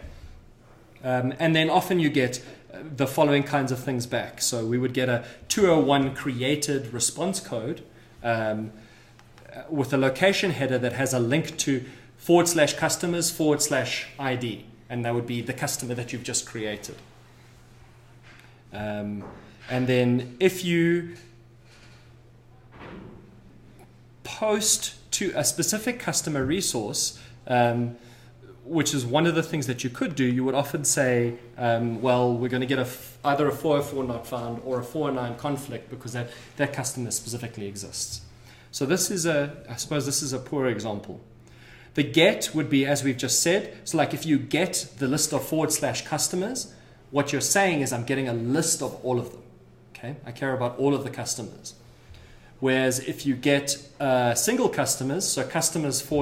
[SPEAKER 1] And then often you get the following kinds of things back. So we would get a 201 created response code with a location header that has a link to /customers/ID, and that would be the customer that you've just created. And then if you post to a specific customer resource, which is one of the things that you could do, you would often say, well, we're going to get either a 404 not found or a 409 conflict because that customer specifically exists. So this is I suppose this is a poor example. The get would be, as we've just said, so like if you get the list of /customers, what you're saying is I'm getting a list of all of them. Okay, I care about all of the customers. Whereas if you get single customers, so customers /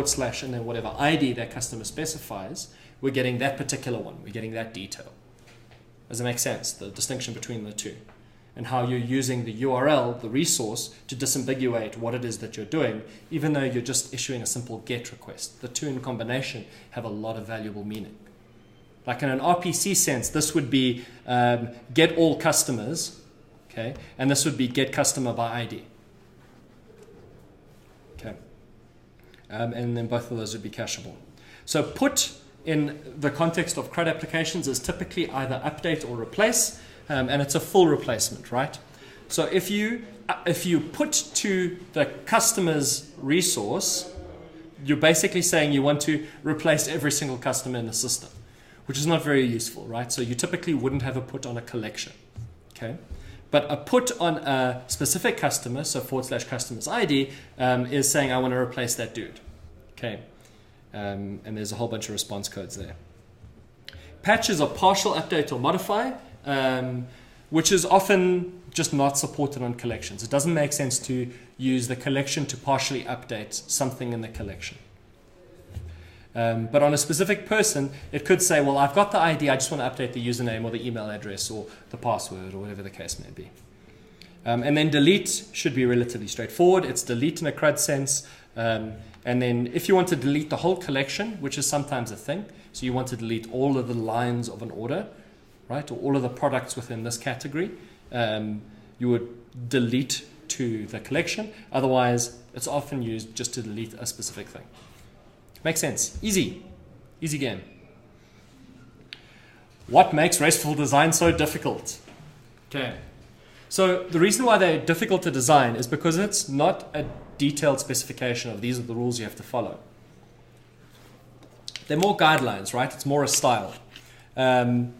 [SPEAKER 1] and then whatever ID that customer specifies, we're getting that particular one. We're getting that detail. Does it make sense? The distinction between the two. And how you're using the URL, the resource, to disambiguate what it is that you're doing, even though you're just issuing a simple GET request. The two in combination have a lot of valuable meaning. Like in an RPC sense, this would be get all customers, okay, and this would be get customer by ID. Okay, and then both of those would be cacheable. So put in the context of CRUD applications is typically either update or replace, and it's a full replacement, right? So if you put to the customer's resource, you're basically saying you want to replace every single customer in the system, which is not very useful, right? So you typically wouldn't have a put on a collection, okay? But a put on a specific customer, so /customers ID, is saying I want to replace that dude, okay? And there's a whole bunch of response codes there. Patch is a partial update or modify, which is often just not supported on collections. It doesn't make sense to use the collection to partially update something in the collection. But on a specific person, it could say, well, I've got the ID, I just want to update the username or the email address or the password or whatever the case may be. And then delete should be relatively straightforward. It's delete in a CRUD sense. And then if you want to delete the whole collection, which is sometimes a thing, so you want to delete all of the lines of an order, right, or all of the products within this category, you would delete to the collection. Otherwise, it's often used just to delete a specific thing. Makes sense. Easy. Easy game. What makes RESTful design so difficult? Okay. So the reason why they're difficult to design is because it's not a detailed specification of these are the rules you have to follow. They're more guidelines, right? It's more a style. And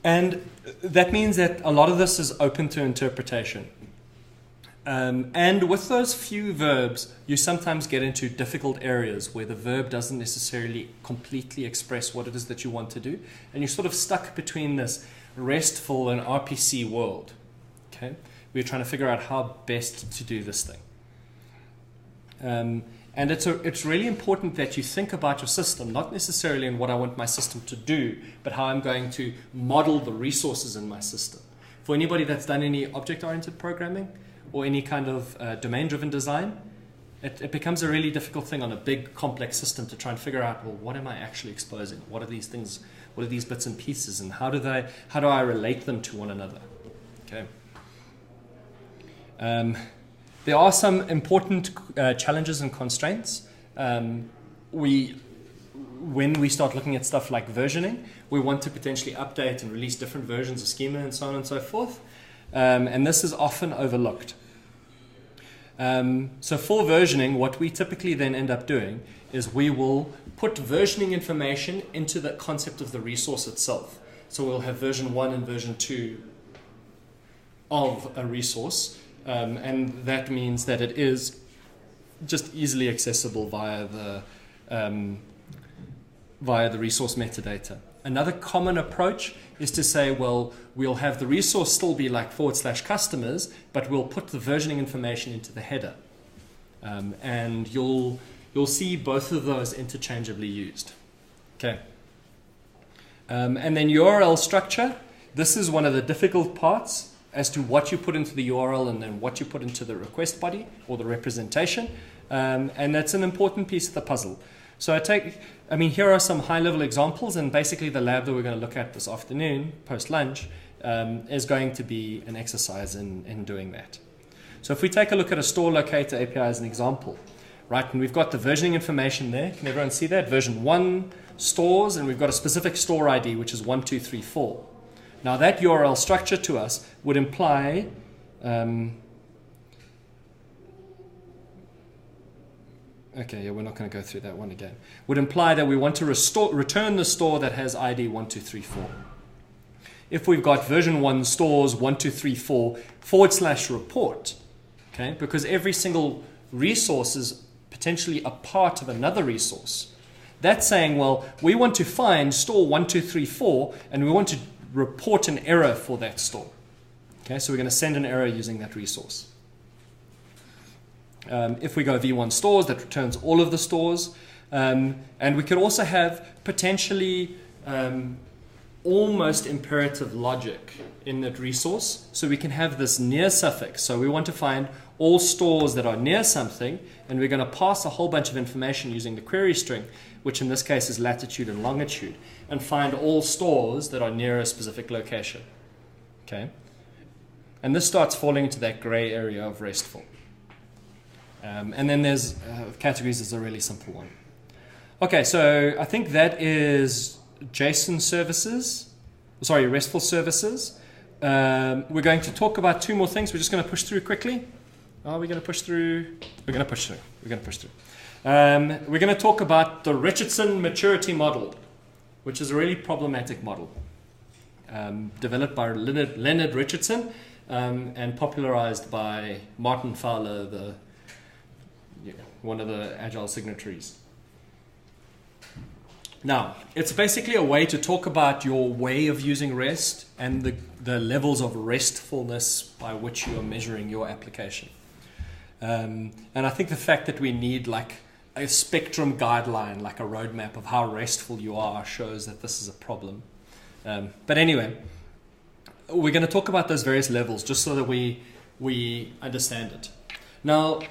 [SPEAKER 1] that means that a lot of this is open to interpretation. And with those few verbs, you sometimes get into difficult areas where the verb doesn't necessarily completely express what it is that you want to do. And you're sort of stuck between this RESTful and RPC world. Okay? We're trying to figure out how best to do this thing. And it's really important that you think about your system, not necessarily in what I want my system to do, but how I'm going to model the resources in my system. For anybody that's done any object-oriented programming, or any kind of domain-driven design, it becomes a really difficult thing on a big, complex system to try and figure out, well, what am I actually exposing? What are these things? What are these bits and pieces? And how do I relate them to one another? Okay. There are some important challenges and constraints. We when we start looking at stuff like versioning, we want to potentially update and release different versions of schema and so on and so forth. And this is often overlooked. So for versioning, what we typically then end up doing is we will put versioning information into the concept of the resource itself. So we'll have version 1 and version 2 of a resource, and that means that it is just easily accessible via the resource metadata. Another common approach is to say, well, we'll have the resource still be like /customers, but we'll put the versioning information into the header. And you'll see both of those interchangeably used. Okay. And then URL structure. This is one of the difficult parts as to what you put into the URL and then what you put into the request body or the representation. And that's an important piece of the puzzle. So here are some high-level examples, and basically the lab that we're going to look at this afternoon, post-lunch, is going to be an exercise in doing that. So if we take a look at a store locator API as an example, right, and we've got the versioning information there. Can everyone see that? Version 1 stores, and we've got a specific store ID, which is 1234. Now that URL structure to us would imply okay, yeah, we're not going to go through that one again. Would imply that we want to return the store that has ID 1234. If we've got version 1 stores 1234/report, okay, because every single resource is potentially a part of another resource. That's saying, well, we want to find store 1234 and we want to report an error for that store. Okay, so we're going to send an error using that resource. If we go v1 stores, that returns all of the stores. And we could also have potentially almost imperative logic in that resource. So we can have this near suffix. So we want to find all stores that are near something, and we're going to pass a whole bunch of information using the query string, which in this case is latitude and longitude, and find all stores that are near a specific location. Okay? And this starts falling into that gray area of RESTful. And then there's categories is a really simple one. Okay, so I think that is JSON services, sorry, RESTful services. We're going to talk about 2 more things. We're just going to push through quickly. Are we going to push through? We're going to push through. We're going to push through. We're going to talk about the Richardson maturity model, which is a really problematic model, developed by Leonard Richardson and popularized by Martin Fowler, one of the Agile signatories. Now, it's basically a way to talk about your way of using REST and the levels of restfulness by which you are measuring your application. And I think the fact that we need like a spectrum guideline, like a roadmap of how restful you are, shows that this is a problem. But anyway, we're going to talk about those various levels just so that we understand it. Now,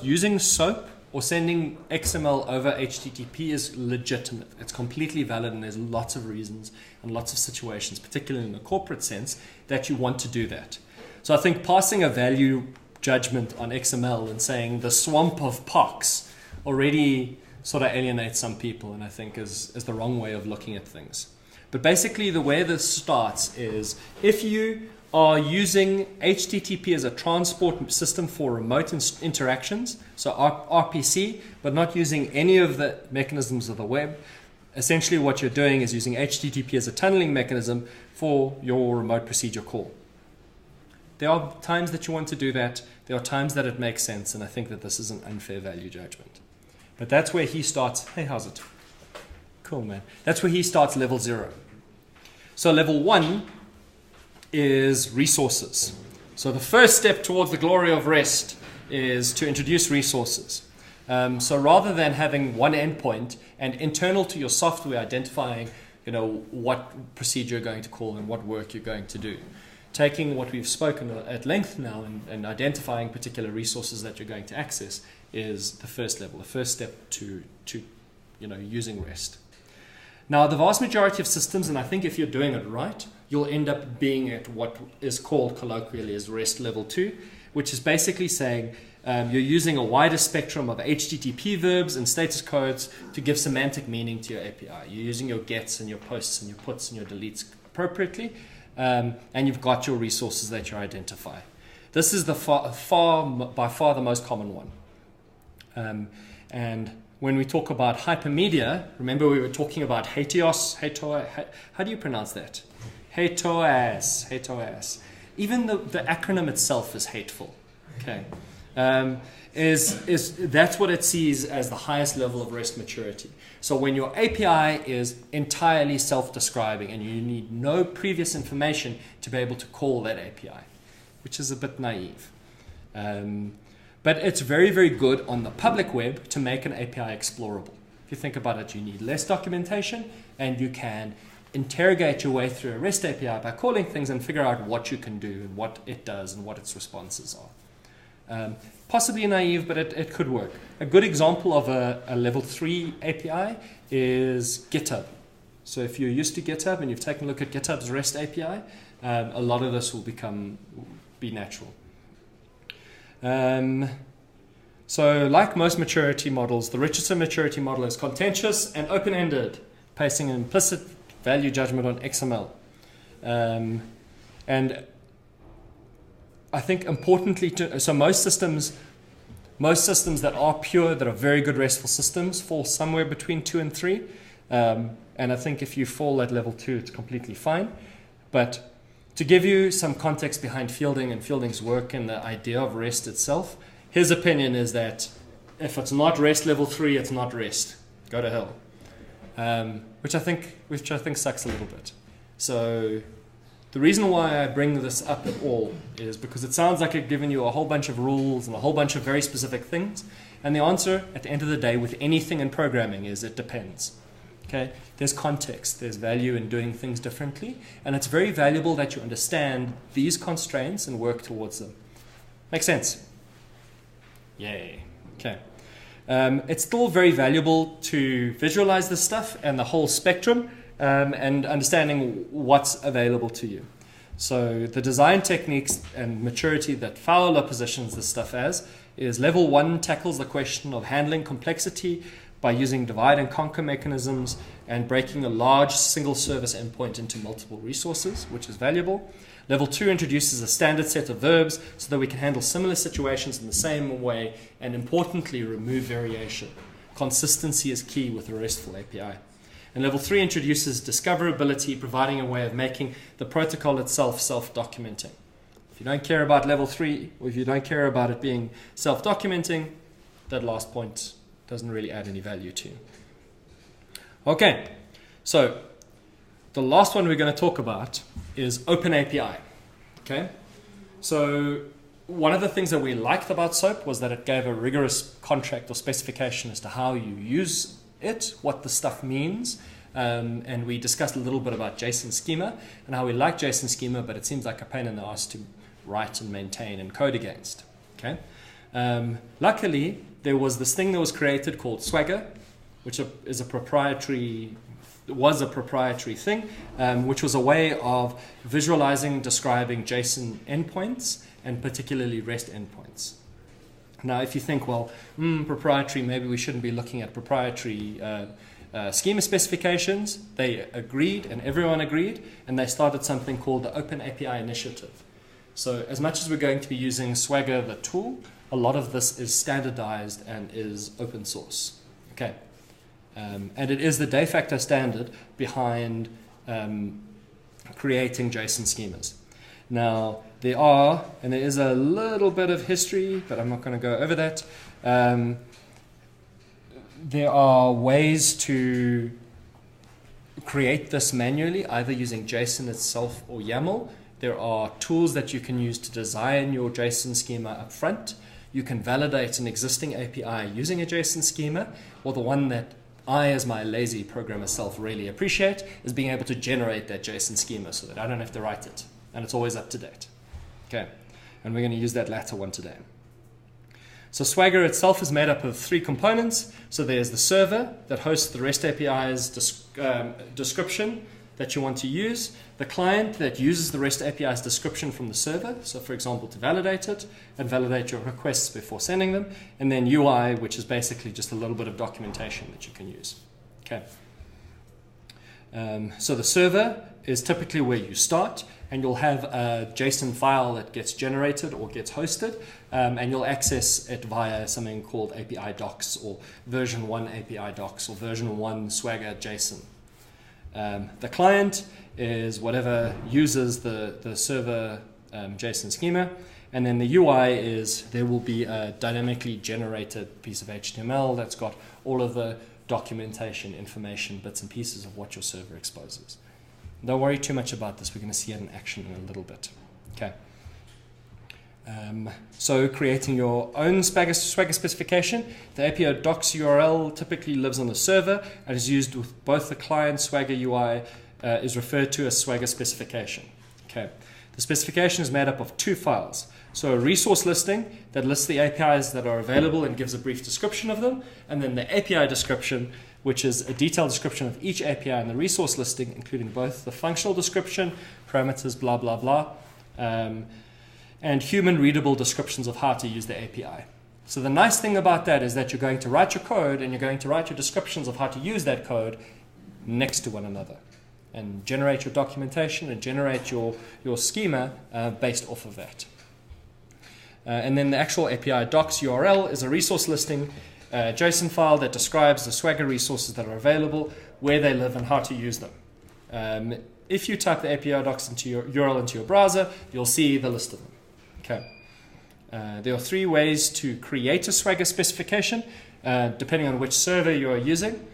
[SPEAKER 1] using SOAP or sending XML over HTTP is legitimate. It's completely valid, and there's lots of reasons and lots of situations, particularly in the corporate sense, that you want to do that. So I think passing a value judgment on XML and saying the swamp of POCs already sort of alienates some people, and I think is the wrong way of looking at things. But basically the way this starts is if you are using HTTP as a transport system for remote interactions, so RPC, but not using any of the mechanisms of the web, essentially what you're doing is using HTTP as a tunneling mechanism for your remote procedure call. There are times that you want to do that. There are times that it makes sense, and I think that this is an unfair value judgment. But that's where he starts. Hey, how's it? Cool, man. That's where he starts level 0. So level 1 is resources. So the first step towards the glory of REST is to introduce resources. So rather than having one endpoint and internal to your software identifying, what procedure you're going to call and what work you're going to do, taking what we've spoken at length now and identifying particular resources that you're going to access is the first level, the first step to using REST. Now, the vast majority of systems, and I think if you're doing it right, you'll end up being at what is called colloquially as REST level 2, which is basically saying You're using a wider spectrum of HTTP verbs and status codes to give semantic meaning to your API. You're using your gets and your posts and your puts and your deletes appropriately, and you've got your resources that you identify. This is the by far the most common one. And when we talk about hypermedia, remember we were talking about hateos, how do you pronounce that? Hateos. Even the acronym itself is hateful. Okay. That's what it sees as the highest level of REST maturity. So when your API is entirely self-describing and you need no previous information to be able to call that API, which is a bit naive. But it's very, very good on the public web to make an API explorable. If you think about it, you need less documentation and you can interrogate your way through a REST API by calling things and figure out what you can do and what it does and what its responses are. Possibly naive, but it could work. A good example of a level 3 API is GitHub. So if you're used to GitHub and you've taken a look at GitHub's REST API, a lot of this will be natural. So like most maturity models, the Richardson maturity model is contentious and open-ended, placing an implicit value judgment on XML. And I think importantly, so most systems that are pure, that are very good RESTful systems, fall somewhere between 2 and 3. And I think if you fall at level 2, it's completely fine. But to give you some context behind Fielding and Fielding's work and the idea of REST itself, his opinion is that if it's not REST level 3, it's not REST. Go to hell. Which I think sucks a little bit. So the reason why I bring this up at all is because it sounds like I've given you a whole bunch of rules and a whole bunch of very specific things. And the answer at the end of the day with anything in programming is it depends. Okay? There's context, there's value in doing things differently, and it's very valuable that you understand these constraints and work towards them. Make sense? Yay. Okay. It's still very valuable to visualize this stuff and the whole spectrum and understanding what's available to you. So the design techniques and maturity that Fowler positions this stuff as is level 1 tackles the question of handling complexity by using divide and conquer mechanisms and breaking a large single service endpoint into multiple resources, which is valuable. Level 2 introduces a standard set of verbs so that we can handle similar situations in the same way and importantly remove variation. Consistency is key with a RESTful API. And level 3 introduces discoverability, providing a way of making the protocol itself self-documenting. If you don't care about level 3, or if you don't care about it being self-documenting, that last point doesn't really add any value to you. Okay, so the last one we're going to talk about is Open API. Okay, so one of the things that we liked about SOAP was that it gave a rigorous contract or specification as to how you use it, what the stuff means, and we discussed a little bit about JSON schema and how we like JSON schema, but it seems like a pain in the ass to write and maintain and code against. Okay, luckily there was this thing that was created called Swagger, which is a proprietary thing, which was a way of visualizing, describing JSON endpoints and particularly REST endpoints. Now, if you think, well, proprietary, maybe we shouldn't be looking at proprietary schema specifications, they agreed and everyone agreed, and they started something called the Open API Initiative. So as much as we're going to be using Swagger, the tool, a lot of this is standardized and is open source. Okay. And it is the de facto standard behind creating JSON schemas. Now, there is a little bit of history, but I'm not going to go over that. There are ways to create this manually, either using JSON itself or YAML. There are tools that you can use to design your JSON schema up front. You can validate an existing API using a JSON schema, or the one that I, as my lazy programmer self, really appreciate is being able to generate that JSON schema so that I don't have to write it. And it's always up to date. Okay, and we're going to use that latter one today. So Swagger itself is made up of 3 components. So there's the server that hosts the REST API's description. that you want to use, the client that uses the REST API's description from the server, so for example to validate it and validate your requests before sending them, and then UI, which is basically just a little bit of documentation that you can use. Okay. So the server is typically where you start, and you'll have a JSON file that gets generated or gets hosted, and you'll access it via something called API docs or version 1 API docs or version 1 Swagger JSON. The client is whatever uses the server JSON schema, and then the UI is there will be a dynamically generated piece of HTML that's got all of the documentation, information, bits and pieces of what your server exposes. Don't worry too much about this. We're going to see it in action in a little bit. Okay. So creating your own Swagger specification. The API docs URL typically lives on the server and is used with both the client Swagger UI is referred to as Swagger specification. Okay. The specification is made up of 2 files. So a resource listing that lists the APIs that are available and gives a brief description of them, and then the API description, which is a detailed description of each API in the resource listing, including both the functional description, parameters, blah, blah, blah, and human readable descriptions of how to use the API. So the nice thing about that is that you're going to write your code and you're going to write your descriptions of how to use that code next to one another and generate your documentation and generate your schema based off of that. And then the actual API docs URL is a resource listing JSON file that describes the Swagger resources that are available, where they live, and how to use them. If you type the API docs into your URL into your browser, you'll see the list of them. Okay. There are 3 ways to create a Swagger specification, depending on which server you are using.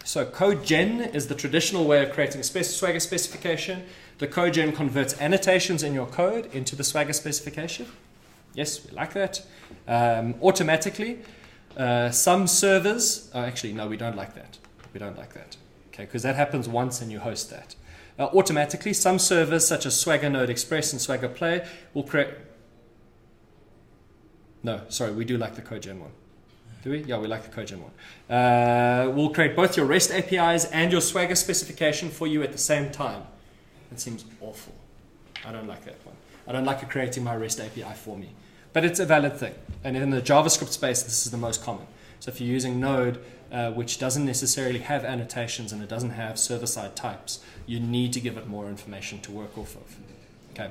[SPEAKER 1] So CodeGen is the traditional way of creating a Swagger specification. The CodeGen converts annotations in your code into the Swagger specification. Yes, we like that. Automatically. Some servers, actually, no, we don't like that. We don't like that. Okay, because that happens once and you host that. Automatically, some servers such as Swagger Node Express and Swagger Play will create. No, sorry, we do like the CodeGen one. Do we? Yeah, we like the CodeGen one. We'll create both your REST APIs and your Swagger specification for you at the same time. That seems awful. I don't like that one. I don't like it creating my REST API for me. But it's a valid thing. And in the JavaScript space, this is the most common. So if you're using Node, which doesn't necessarily have annotations and it doesn't have server-side types, you need to give it more information to work off of. Okay.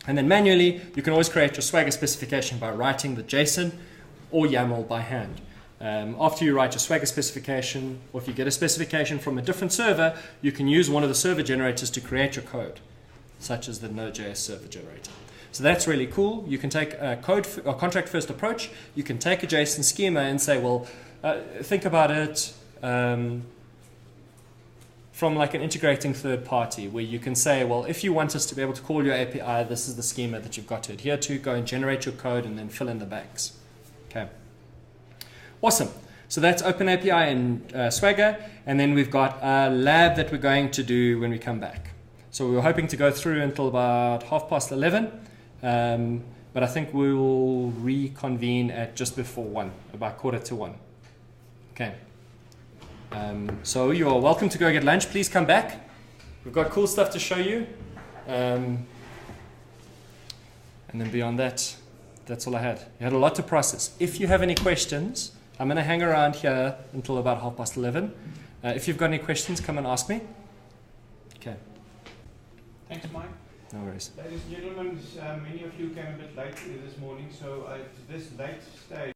[SPEAKER 1] And then manually, you can always create your Swagger specification by writing the JSON or YAML by hand. After you write your Swagger specification, or if you get a specification from a different server, you can use one of the server generators to create your code, such as the Node.js server generator. So that's really cool. You can take a contract first approach. You can take a JSON schema and say, well, think about it from like an integrating third party, where you can say, well, if you want us to be able to call your API, this is the schema that you've got to adhere to. Go and generate your code and then fill in the blanks. Okay. Awesome. So that's OpenAPI and Swagger. And then we've got a lab that we're going to do when we come back. So we were hoping to go through until about 11:30. But I think we will reconvene at just before 1, about 1:45. Okay. So you are welcome to go get lunch. Please come back. We've got cool stuff to show you. And then beyond that, that's all I had. You had a lot to process. If you have any questions, I'm going to hang around here until about 11:30. If you've got any questions, come and ask me. Okay.
[SPEAKER 4] Thanks, Mike.
[SPEAKER 1] No worries.
[SPEAKER 4] Ladies and gentlemen, many of you came a bit late this morning, so at this late stage,